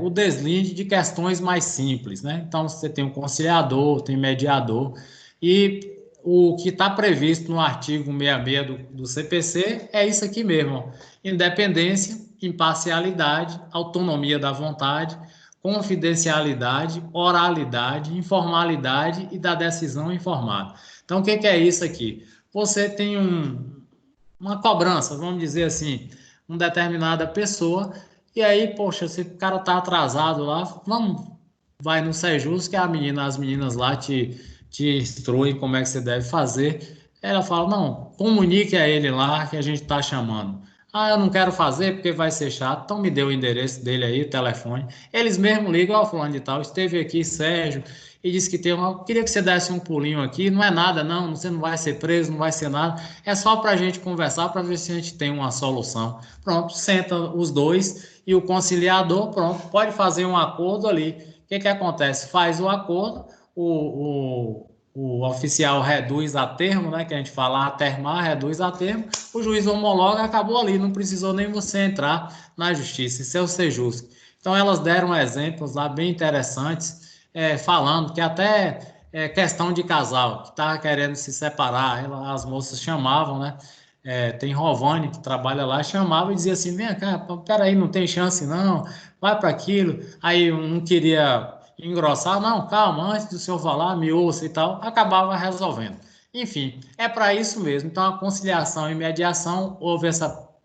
o deslinde de questões mais simples, né? Então, você tem um conciliador, tem mediador, e o que está previsto no artigo 66 do CPC é isso aqui mesmo, ó. Independência, imparcialidade, autonomia da vontade, confidencialidade, oralidade, informalidade e da decisão informada. Então, o que é isso aqui? Você tem uma cobrança, vamos dizer assim, uma determinada pessoa, e aí, poxa, se o cara tá atrasado lá, vai no Sejus, que as meninas lá te instruem como é que você deve fazer. Ela fala, não, comunique a ele lá que a gente tá chamando. Ah, eu não quero fazer porque vai ser chato, então me dê o endereço dele aí, o telefone. Eles mesmo ligam, ao fulano de tal, esteve aqui, Sérgio, e disse que queria que você desse um pulinho aqui, não é nada não, você não vai ser preso, não vai ser nada, é só para a gente conversar, para ver se a gente tem uma solução. Pronto, senta os dois e o conciliador, pronto, pode fazer um acordo ali. O que acontece? Faz o acordo, o oficial reduz a termo, né, que a gente fala atermar, reduz a termo, o juiz homologa, acabou ali, não precisou nem você entrar na justiça, isso é o Sejusc. Então, elas deram exemplos lá bem interessantes, falando que até questão de casal, que estava querendo se separar, as moças chamavam, né, tem Rovani que trabalha lá, chamava e dizia assim, vem cá, peraí, não tem chance não, vai para aquilo, aí um queria engrossar, não, calma, antes do senhor falar, me ouça e tal, acabava resolvendo. Enfim, é para isso mesmo. Então, a conciliação e mediação,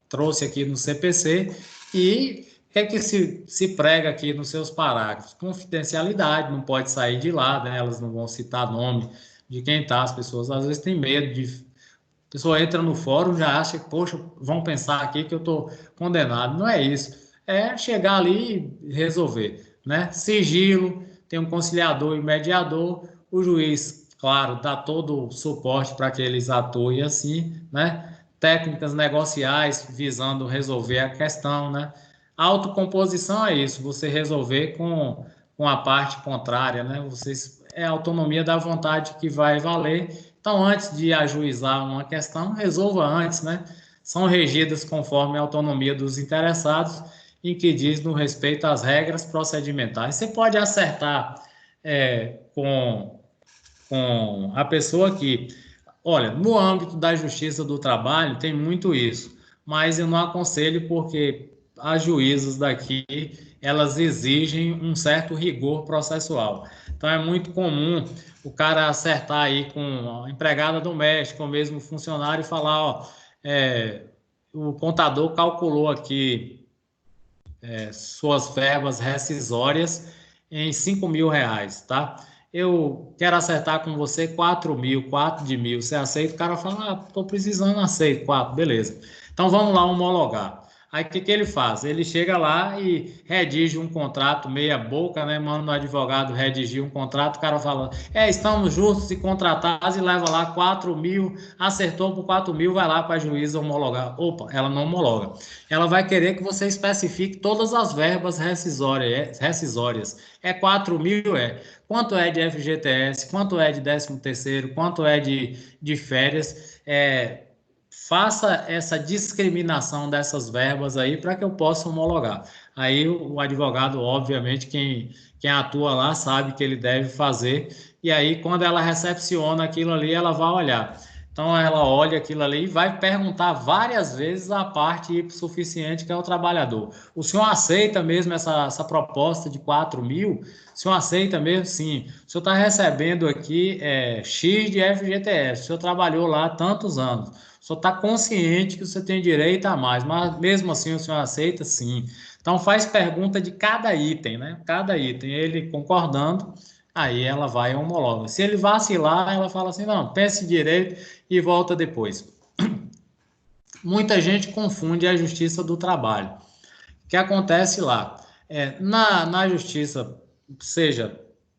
trouxe aqui no CPC, e o que é que se prega aqui nos seus parágrafos? Confidencialidade, não pode sair de lá, né? Elas não vão citar nome de quem está, as pessoas às vezes têm medo de... A pessoa entra no fórum, já acha que, poxa, vão pensar aqui que eu estou condenado. Não é isso. É chegar ali e resolver, né? Sigilo, tem um conciliador e mediador, o juiz, claro, dá todo o suporte para que eles atuem assim, né? Técnicas negociais visando resolver a questão, né? A autocomposição é isso, você resolver com a parte contrária, né? É a autonomia da vontade que vai valer. Então, antes de ajuizar uma questão, resolva antes, né? São regidas conforme a autonomia dos interessados, em que diz no respeito às regras procedimentais. Você pode acertar com a pessoa que, olha, no âmbito da justiça do trabalho tem muito isso, mas eu não aconselho porque as juízas daqui, elas exigem um certo rigor processual. Então, é muito comum o cara acertar aí com a empregada doméstica, ou mesmo funcionário, e falar, ó, o contador calculou aqui suas verbas rescisórias em R$ 5.000, tá? Eu quero acertar com você 4.000, 4 de mil, você aceita? O cara fala, tô precisando, aceito, 4, beleza. Então, vamos lá homologar. Aí, o que ele faz? Ele chega lá e redige um contrato meia boca, né? Manda o advogado redigir um contrato, o cara fala, estamos justos e contratados, e leva lá 4.000, acertou por 4.000, vai lá para a juíza homologar. Opa, ela não homologa. Ela vai querer que você especifique todas as verbas rescisórias. 4.000? Quanto é de FGTS? Quanto é de 13º? Quanto é de férias? Faça essa discriminação dessas verbas aí para que eu possa homologar. Aí o advogado, obviamente, quem atua lá sabe que ele deve fazer, e aí quando ela recepciona aquilo ali, ela vai olhar. Então, ela olha aquilo ali e vai perguntar várias vezes a parte hipossuficiente, que é o trabalhador. O senhor aceita mesmo essa proposta de 4 mil? O senhor aceita mesmo? Sim. O senhor está recebendo aqui X de FGTS. O senhor trabalhou lá há tantos anos. O senhor está consciente que você tem direito a mais, mas mesmo assim o senhor aceita? Sim. Então, faz pergunta de cada item, né? Cada item. Ele concordando, aí ela vai e homologa. Se ele vacilar, ela fala assim, não, pense direito e volta depois. Muita gente confunde a justiça do trabalho. O que acontece lá? Na justiça, seja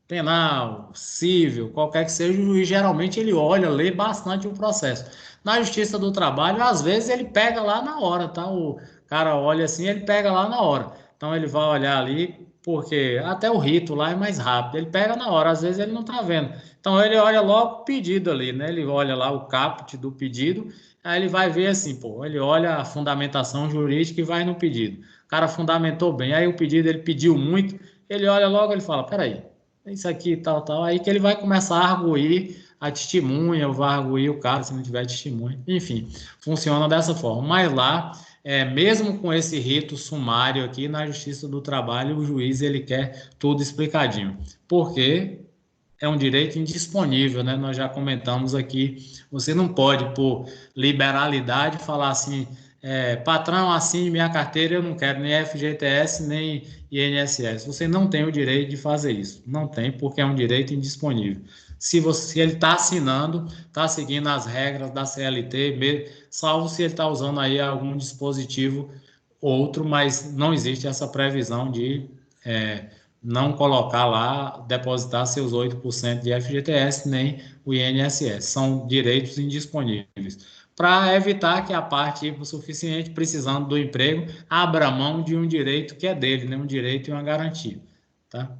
penal, civil, qualquer que seja, o juiz geralmente ele olha, lê bastante o processo. Na justiça do trabalho, às vezes ele pega lá na hora, tá? O cara olha assim, ele pega lá na hora. Então ele vai olhar ali, porque até o rito lá é mais rápido. Ele pega na hora, às vezes ele não tá vendo. Então ele olha logo o pedido ali, né? Ele olha lá o caput do pedido, aí ele vai ver assim, pô, ele olha a fundamentação jurídica e vai no pedido. O cara fundamentou bem, aí o pedido ele pediu muito, ele olha logo, ele fala, peraí, isso aqui, tal, tal, aí que ele vai começar a arguir a testemunha, ou vai arguir o cara se não tiver testemunha, enfim, funciona dessa forma. Mas lá, mesmo com esse rito sumário aqui na Justiça do Trabalho, o juiz ele quer tudo explicadinho, porque é um direito indisponível, né? Nós já comentamos aqui, você não pode, por liberalidade, falar assim, patrão, assine minha carteira, eu não quero nem FGTS, nem INSS. Você não tem o direito de fazer isso. Não tem, porque é um direito indisponível. Se ele está assinando, está seguindo as regras da CLT, salvo se ele está usando aí algum dispositivo outro, mas não existe essa previsão de não colocar lá, depositar seus 8% de FGTS, nem o INSS. São direitos indisponíveis. Para evitar que a parte hipossuficiente, precisando do emprego, abra mão de um direito que é dele, né? Um direito e uma garantia. Tá?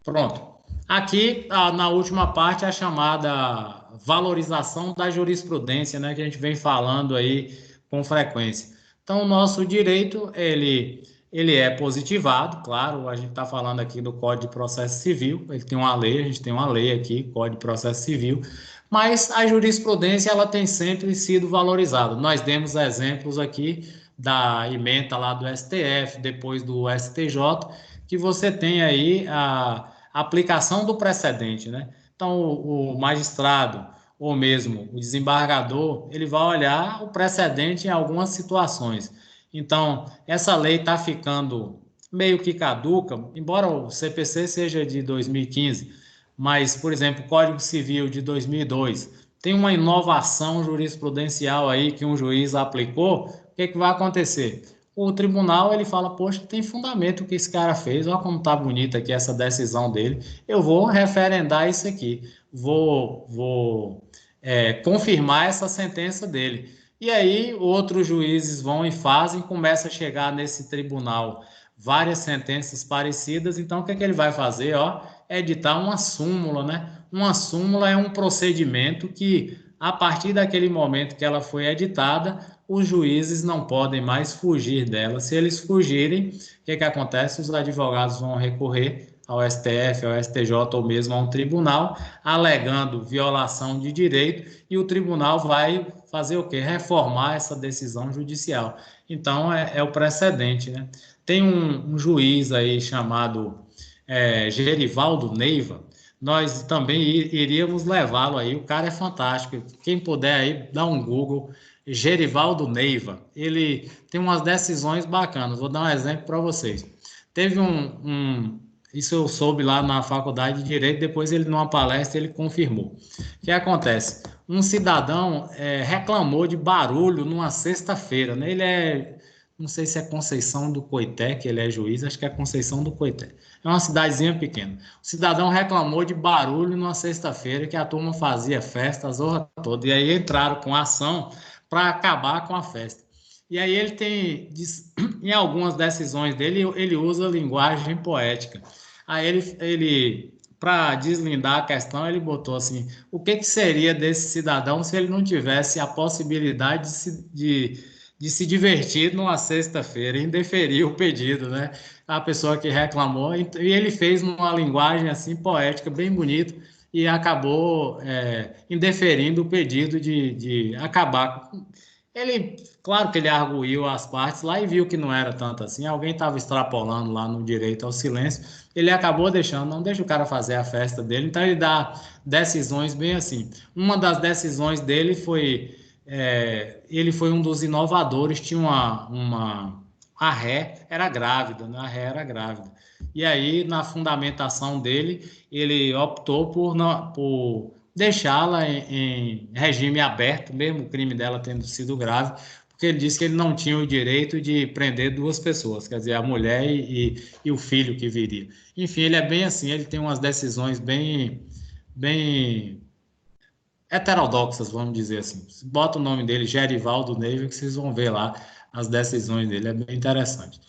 Pronto. Aqui, na última parte, a chamada valorização da jurisprudência, né? Que a gente vem falando aí com frequência. Então, o nosso direito, ele é positivado, claro, a gente está falando aqui do Código de Processo Civil, ele tem uma lei, a gente tem uma lei aqui, Código de Processo Civil, mas a jurisprudência ela tem sempre sido valorizada. Nós demos exemplos aqui da ementa lá do STF, depois do STJ, que você tem aí a aplicação do precedente, né? Então, o magistrado ou mesmo o desembargador, ele vai olhar o precedente em algumas situações. Então, essa lei está ficando meio que caduca, embora o CPC seja de 2015, mas, por exemplo, o Código Civil de 2002 tem uma inovação jurisprudencial aí que um juiz aplicou, o que vai acontecer? O tribunal ele fala, poxa, tem fundamento o que esse cara fez, olha como tá bonita aqui essa decisão dele, eu vou referendar isso aqui, vou confirmar essa sentença dele. E aí outros juízes vão e fazem, começa a chegar nesse tribunal várias sentenças parecidas, então o que ele vai fazer? Ó, editar uma súmula, né? Uma súmula é um procedimento que, a partir daquele momento que ela foi editada, os juízes não podem mais fugir dela. Se eles fugirem, o que acontece? Os advogados vão recorrer ao STF, ao STJ ou mesmo a um tribunal, alegando violação de direito, e o tribunal vai fazer o quê? Reformar essa decisão judicial. Então, é o precedente, né? Tem um juiz aí chamado Gerivaldo Neiva, nós também iríamos levá-lo aí, o cara é fantástico, quem puder aí, dá um Google, Gerivaldo Neiva, ele tem umas decisões bacanas, vou dar um exemplo para vocês. Teve isso eu soube lá na faculdade de Direito, depois ele numa palestra ele confirmou. O que acontece? Um cidadão reclamou de barulho numa sexta-feira, né? Não sei se é Conceição do Coité, que ele é juiz, acho que é Conceição do Coité. É uma cidadezinha pequena. O cidadão reclamou de barulho numa sexta-feira, que a turma fazia festa, a zorra toda, e aí entraram com ação para acabar com a festa. E aí ele tem, em algumas decisões dele, ele usa linguagem poética. Aí ele para deslindar a questão, ele botou assim, o que seria desse cidadão se ele não tivesse a possibilidade de se divertir numa sexta-feira, indeferir o pedido, né? A pessoa que reclamou, e ele fez numa linguagem assim poética, bem bonita, e acabou indeferindo o pedido de acabar. Ele, claro que ele arguiu as partes lá e viu que não era tanto assim, alguém estava extrapolando lá no direito ao silêncio, ele acabou deixando, não deixa o cara fazer a festa dele, então ele dá decisões bem assim. Uma das decisões dele foi, ele foi um dos inovadores, tinha a ré era grávida, né? A ré era grávida. E aí, na fundamentação dele, ele optou por deixá-la em regime aberto, mesmo o crime dela tendo sido grave, porque ele disse que ele não tinha o direito de prender duas pessoas, quer dizer, a mulher e o filho que viria. Enfim, ele é bem assim, ele tem umas decisões bem heterodoxas, vamos dizer assim. Bota o nome dele, Gerivaldo Neiva, que vocês vão ver lá as decisões dele, é bem interessante.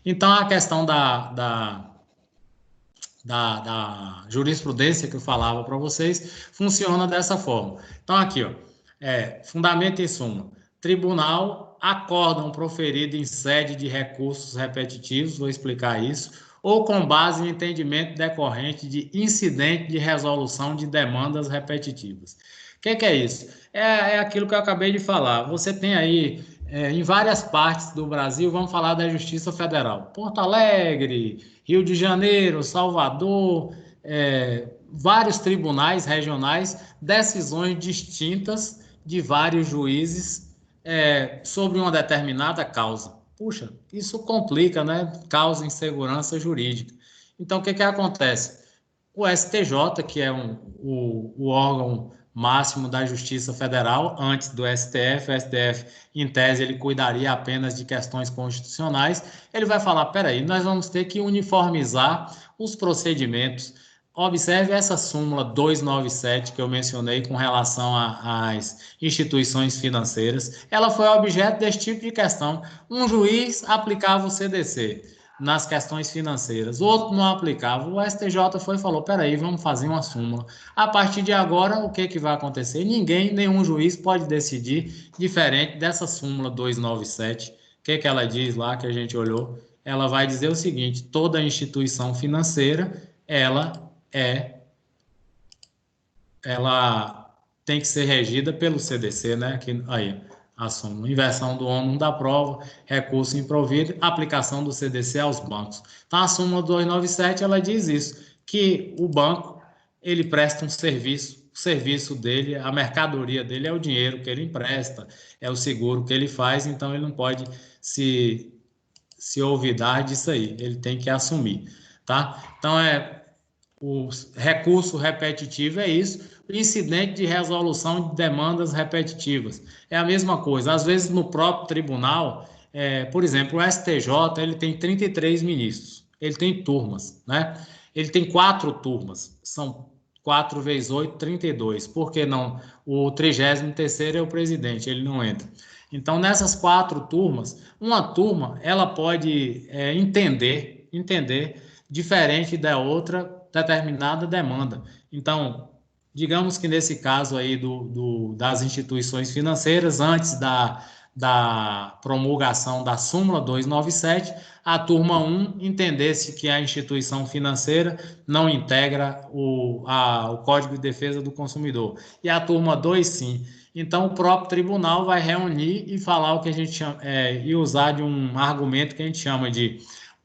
Então, a questão da jurisprudência que eu falava para vocês funciona dessa forma. Então, aqui, ó, fundamento em suma. Tribunal, acórdão proferido em sede de recursos repetitivos, vou explicar isso, ou com base em entendimento decorrente de incidente de resolução de demandas repetitivas. O que é isso? É aquilo que eu acabei de falar. Você tem aí, em várias partes do Brasil, vamos falar da Justiça Federal. Porto Alegre, Rio de Janeiro, Salvador, vários tribunais regionais, decisões distintas de vários juízes sobre uma determinada causa. Puxa, isso complica, né? Causa insegurança jurídica. Então, o que acontece? O STJ, que é o órgão máximo da Justiça Federal, antes do STF, o STF, em tese, ele cuidaria apenas de questões constitucionais, ele vai falar, peraí, nós vamos ter que uniformizar os procedimentos. Observe essa súmula 297 que eu mencionei com relação às instituições financeiras. Ela foi objeto desse tipo de questão. Um juiz aplicava o CDC nas questões financeiras, o outro não aplicava. O STJ foi e falou, peraí, vamos fazer uma súmula. A partir de agora, o que vai acontecer? Nenhum juiz pode decidir diferente dessa súmula 297. O que ela diz lá, que a gente olhou? Ela vai dizer o seguinte, toda instituição financeira, ela tem que ser regida pelo CDC, né? Aqui, aí, a súmula, inversão do ônus da prova, recurso improvido, aplicação do CDC aos bancos. Então, a súmula 297, ela diz isso, que o banco, ele presta um serviço, o serviço dele, a mercadoria dele é o dinheiro que ele empresta, é o seguro que ele faz, então ele não pode se olvidar disso aí, ele tem que assumir, tá? Então, o recurso repetitivo é isso, o incidente de resolução de demandas repetitivas. É a mesma coisa, às vezes no próprio tribunal, por exemplo, o STJ, ele tem 33 ministros, ele tem turmas, né? Ele tem 4 turmas, são 4 vezes 8, 32. Por que não? O 33º é o presidente, ele não entra. Então, nessas 4 turmas, uma turma, ela pode entender diferente da outra determinada demanda. Então, digamos que nesse caso aí das instituições financeiras, antes da promulgação da súmula 297, a turma 1 entendesse que a instituição financeira não integra o Código de Defesa do Consumidor. E a turma 2, sim. Então, o próprio tribunal vai reunir e falar o que a gente chama, e usar de um argumento que a gente chama de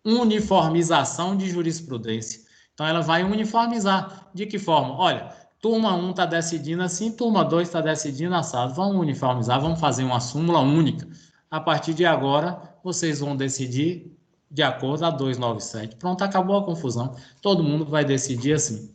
uniformização de jurisprudência. Então, ela vai uniformizar. De que forma? Olha, turma 1 está decidindo assim, turma 2 está decidindo assado. Vamos uniformizar, vamos fazer uma súmula única. A partir de agora, vocês vão decidir de acordo com a 297. Pronto, acabou a confusão. Todo mundo vai decidir assim.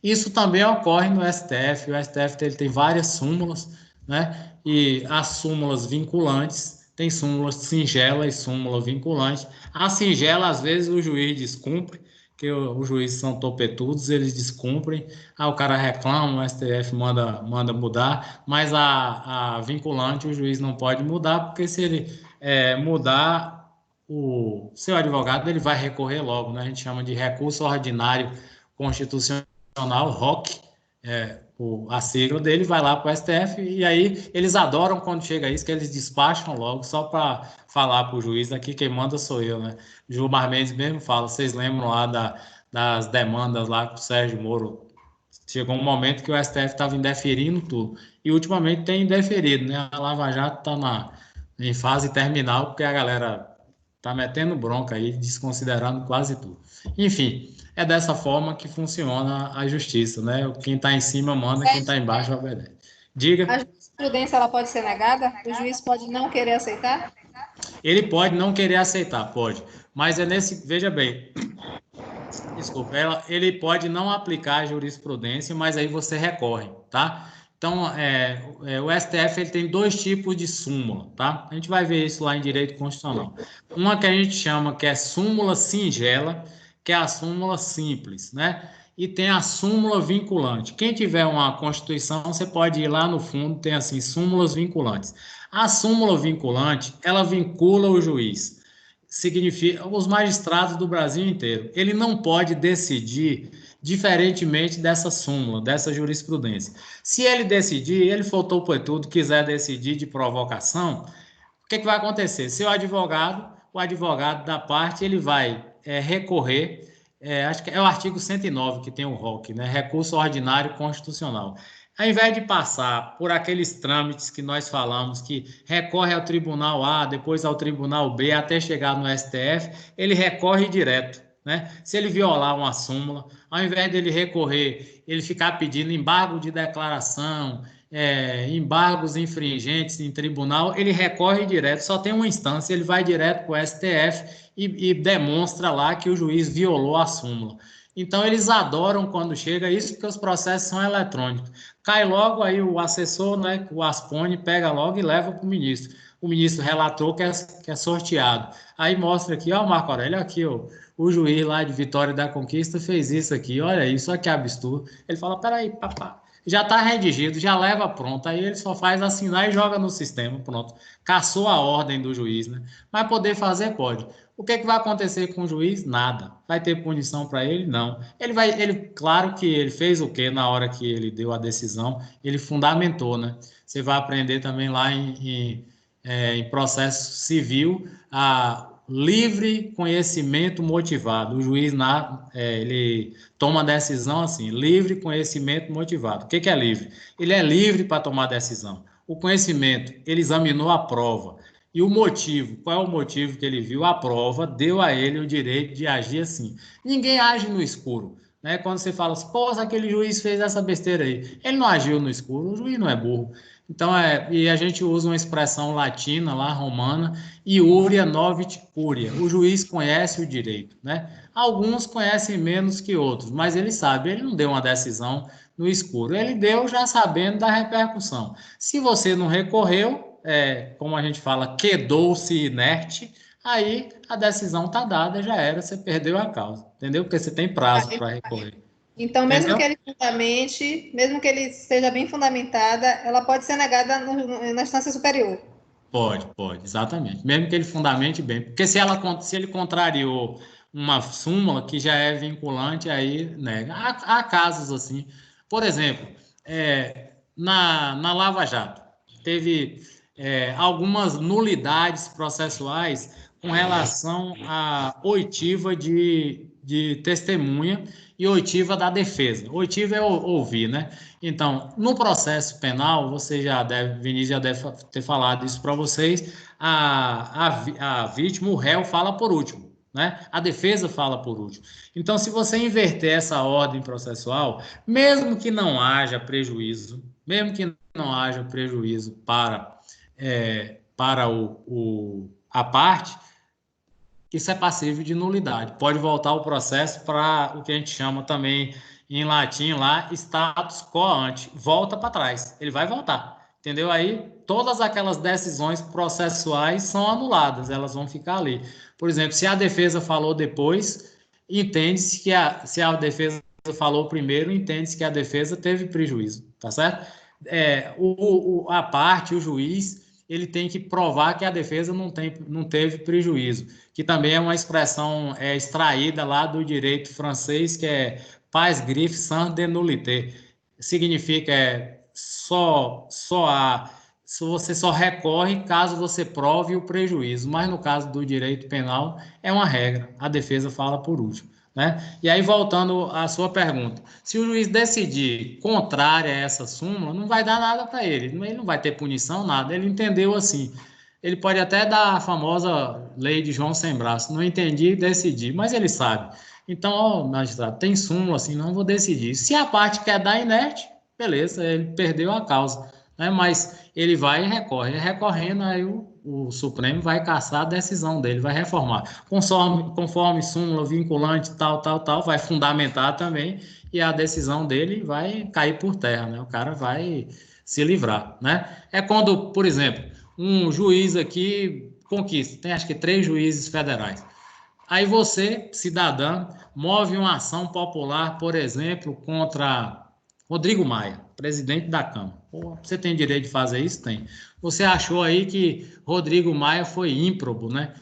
Isso também ocorre no STF. O STF ele tem várias súmulas, né? E as súmulas vinculantes, tem súmulas singela e súmula vinculante. A singela, às vezes, o juiz descumpre, que os juízes são topetudos, eles descumprem, o cara reclama, o STF manda mudar, mas a vinculante o juiz não pode mudar, porque se ele mudar, o seu advogado ele vai recorrer logo, né? A gente chama de recurso ordinário constitucional, ROC, a sigla dele, vai lá para o STF, e aí eles adoram quando chega isso, que eles despacham logo, só para falar para o juiz, aqui quem manda sou eu, né? Gilmar Mendes mesmo fala, vocês lembram lá das demandas lá que o Sérgio Moro Chegou um momento que o STF estava indeferindo tudo. E ultimamente tem indeferido, né? A Lava Jato está em fase terminal, porque a galera está metendo bronca aí, desconsiderando quase tudo. Enfim, é dessa forma que funciona a justiça, né? Quem está em cima manda, quem está embaixo obedece. A Diga. jurisprudência ela pode ser negada? O juiz pode não querer aceitar? Ele pode não querer aceitar, pode. Mas é nesse. Veja bem, desculpa, ele pode não aplicar a jurisprudência, mas aí você recorre, tá? Então, o STF ele tem dois tipos de súmula, tá? A gente vai ver isso lá em direito constitucional. Uma que a gente chama que é súmula singela, que é a súmula simples, né? E tem a súmula vinculante. Quem tiver uma Constituição, você pode ir lá no fundo, tem assim, súmulas vinculantes. A súmula vinculante, ela vincula o juiz, significa os magistrados do Brasil inteiro. Ele não pode decidir diferentemente dessa súmula, dessa jurisprudência. Se ele decidir, ele for topo e tudo, quiser decidir de provocação, o que vai acontecer? Se o advogado da parte, ele vai recorrer, acho que é o artigo 109 que tem o ROC, né? Recurso Ordinário Constitucional. Ao invés de passar por aqueles trâmites que nós falamos, que recorre ao Tribunal A, depois ao Tribunal B, até chegar no STF, ele recorre direto, né? Se ele violar uma súmula, ao invés dele recorrer, ele ficar pedindo embargo de declaração, embargos infringentes em tribunal, ele recorre direto, só tem uma instância, ele vai direto para o STF e demonstra lá que o juiz violou a súmula. Então, eles adoram quando chega isso, porque os processos são eletrônicos. Cai logo aí o assessor, né, o Aspone, pega logo e leva para o ministro. O ministro relatou que é sorteado. Aí mostra aqui, ó, Marco Aurélio, aqui, ó, o juiz lá de Vitória da Conquista fez isso aqui, olha isso aqui é absurdo. Ele fala, peraí, papá, já está redigido, já leva pronto, aí ele só faz assinar e joga no sistema, pronto. Cassou a ordem do juiz, né? Mas poder fazer, pode. O que vai acontecer com o juiz? Nada. Vai ter punição para ele? Não. Claro que ele fez o quê na hora que ele deu a decisão? Ele fundamentou, né? Você vai aprender também lá em processo civil a livre conhecimento motivado. O juiz ele toma decisão assim, livre conhecimento motivado. O que é livre? Ele é livre para tomar decisão. O conhecimento, ele examinou a prova. E o motivo, qual é o motivo que ele viu? A prova deu a ele o direito de agir assim. Ninguém age no escuro, né? Quando você fala assim, pô, aquele juiz fez essa besteira aí. Ele não agiu no escuro, o juiz não é burro. Então, e a gente usa uma expressão latina lá, romana, iuria novit curia. O juiz conhece o direito, né? Alguns conhecem menos que outros, mas ele sabe, ele não deu uma decisão no escuro, ele deu já sabendo da repercussão. Se você não recorreu, como a gente fala, quedou-se inerte, aí a decisão está dada, já era, você perdeu a causa, entendeu? Porque você tem prazo para recorrer. Então, mesmo que ele fundamente, mesmo que ele esteja bem fundamentada, ela pode ser negada na instância superior. Pode, exatamente. Mesmo que ele fundamente bem. Porque se ele contrariou uma súmula que já é vinculante, aí nega. Há casos assim. Por exemplo, na Lava Jato, teve algumas nulidades processuais com relação à oitiva de testemunha e oitiva da defesa. Oitiva é ouvir, né? Então, no processo penal, Vinícius já deve ter falado isso para vocês, a vítima, o réu, fala por último, né? A defesa fala por último. Então, se você inverter essa ordem processual, mesmo que não haja prejuízo para a parte, isso é passível de nulidade. Pode voltar o processo para o que a gente chama também em latim lá, status quo ante. Volta para trás. Ele vai voltar. Entendeu? Aí todas aquelas decisões processuais são anuladas, elas vão ficar ali. Por exemplo, se a defesa falou depois, entende-se que se a defesa falou primeiro, entende-se que a defesa teve prejuízo, tá certo? A parte, o juiz, ele tem que provar que a defesa não teve prejuízo, que também é uma expressão extraída lá do direito francês, que é pas griffe sans de nullité. Significa você só recorre caso você prove o prejuízo, mas no caso do direito penal é uma regra, a defesa fala por último. né? E aí, voltando à sua pergunta, se o juiz decidir contrária a essa súmula, não vai dar nada para ele não vai ter punição, nada. Ele entendeu assim. Ele pode até dar a famosa lei de João sem braço, não entendi, decidi, mas ele sabe. Então, ó, magistrado, tem súmula assim, não vou decidir. Se a parte quer dar inerte, beleza, ele perdeu a causa, né? Mas ele vai e recorre. Recorrendo, aí o Supremo vai cassar a decisão dele, vai reformar. Conforme súmula vinculante, tal, vai fundamentar também, e a decisão dele vai cair por terra, né? O cara vai se livrar, né? É quando, por exemplo, um juiz aqui conquista, tem acho que 3 juízes federais. Aí você, cidadão, move uma ação popular, por exemplo, contra Rodrigo Maia, presidente da Câmara. Pô, você tem direito de fazer isso? Tem. Você achou aí que Rodrigo Maia foi ímprobo, né?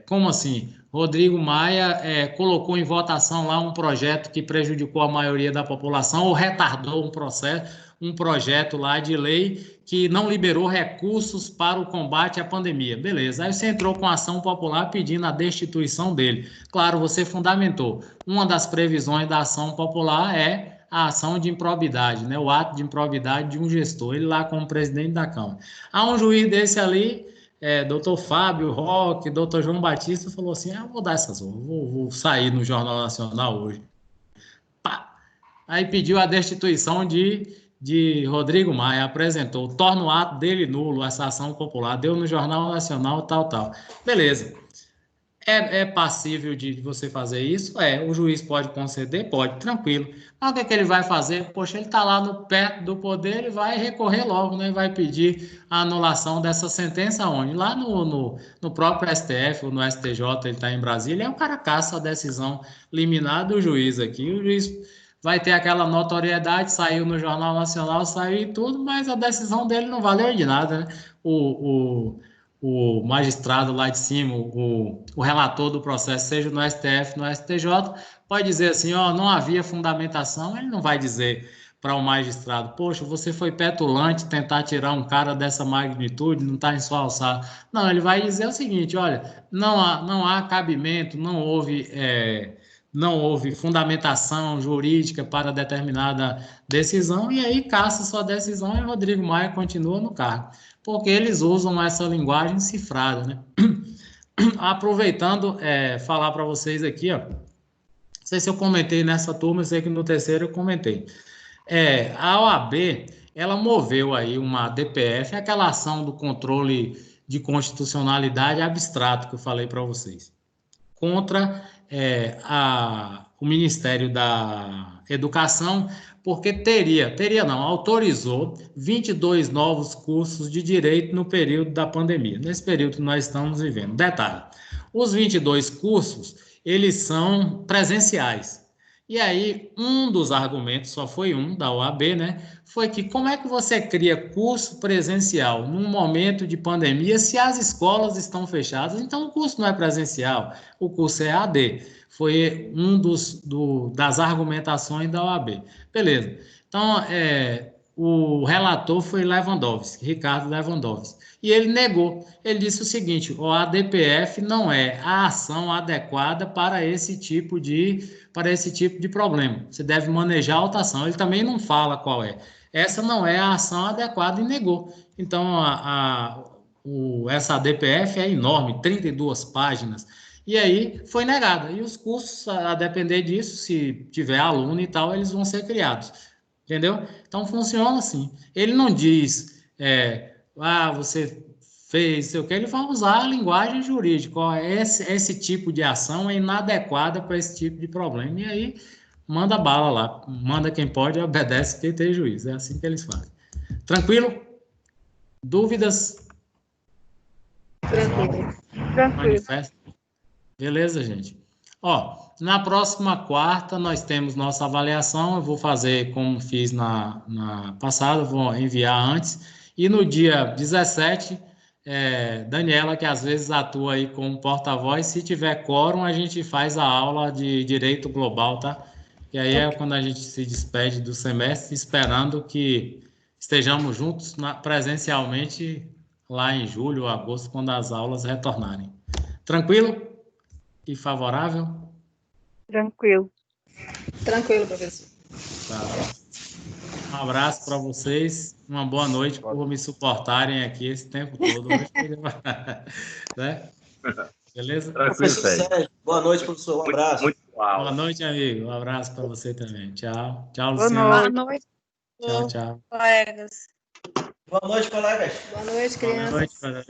Como assim? Rodrigo Maia colocou em votação lá um projeto que prejudicou a maioria da população ou retardou um projeto lá de lei que não liberou recursos para o combate à pandemia. Beleza. Aí você entrou com ação popular pedindo a destituição dele. Claro, você fundamentou. Uma das previsões da ação popular é a ação de improbidade, né? O ato de improbidade de um gestor, ele lá como presidente da Câmara. Há um juiz desse ali, doutor Fábio Roque, doutor João Batista, falou assim, vou dar essas horas, vou sair no Jornal Nacional hoje. Pá! Aí pediu a destituição de Rodrigo Maia, apresentou, torna o ato dele nulo, essa ação popular, deu no Jornal Nacional, tal. Beleza. É passível de você fazer isso? O juiz pode conceder? Pode, tranquilo. Mas o que ele vai fazer? Poxa, ele está lá no perto do poder, ele vai recorrer logo, né? Vai pedir a anulação dessa sentença onde? Lá no próprio STF ou no STJ, ele está em Brasília, o cara caça a decisão liminar do juiz aqui. O juiz vai ter aquela notoriedade, saiu no Jornal Nacional, saiu e tudo, mas a decisão dele não valeu de nada, né? O magistrado lá de cima, o relator do processo, seja no STF, no STJ, pode dizer assim, não havia fundamentação, ele não vai dizer para o magistrado, poxa, você foi petulante tentar tirar um cara dessa magnitude, não está em sua alçada. Não, ele vai dizer o seguinte, olha, não há cabimento, não houve fundamentação jurídica para determinada decisão, e aí caça sua decisão e Rodrigo Maia continua no cargo. Porque eles usam essa linguagem cifrada, né? Aproveitando, falar para vocês aqui, ó. Não sei se eu comentei nessa turma, eu sei que no terceiro eu comentei. A OAB, ela moveu aí uma DPF, aquela ação do controle de constitucionalidade abstrato que eu falei para vocês, contra o Ministério da Educação, porque autorizou 22 novos cursos de direito no período da pandemia, nesse período que nós estamos vivendo. Detalhe, os 22 cursos, eles são presenciais. E aí, um dos argumentos, só foi um, da OAB, né, foi que como é que você cria curso presencial num momento de pandemia se as escolas estão fechadas? Então, o curso não é presencial, o curso é AD. Foi das argumentações da OAB. Beleza. Então, o relator foi Lewandowski, Ricardo Lewandowski. E ele negou. Ele disse o seguinte, a DPF não é a ação adequada para esse tipo de problema. Você deve manejar a alta ação. Ele também não fala qual é. Essa não é a ação adequada e negou. Então, essa DPF é enorme, 32 páginas. E aí foi negada. E os cursos, a depender disso, se tiver aluno e tal, eles vão ser criados. Entendeu? Então funciona assim. Ele não diz, você fez, sei o que, ele vai usar a linguagem jurídica. Esse tipo de ação é inadequada para esse tipo de problema. E aí manda bala lá. Manda quem pode, obedece quem tem juízo. É assim que eles fazem. Tranquilo? Dúvidas? Tranquilo. Tranquilo. Beleza, gente? Na próxima quarta nós temos nossa avaliação. Eu vou fazer como fiz na passada, vou enviar antes. E no dia 17, Daniela, que às vezes atua aí como porta-voz, se tiver quórum, a gente faz a aula de Direito Global, tá? E aí é quando a gente se despede do semestre, esperando que estejamos juntos presencialmente lá em julho ou agosto, quando as aulas retornarem. Tranquilo? E favorável? Tranquilo. Tranquilo, professor. Tá. Um abraço para vocês, uma boa noite por me suportarem aqui esse tempo todo. Né? Beleza? Tranquilo, Professor Sérgio. Sérgio, boa noite, professor. Um abraço. Muito Boa aula. noite, amigo. Um abraço para você também. Tchau. Tchau, Boa Luciano. noite, Tchau, tchau. colegas. Boa noite, colegas. Boa noite, Boa crianças. noite, galera.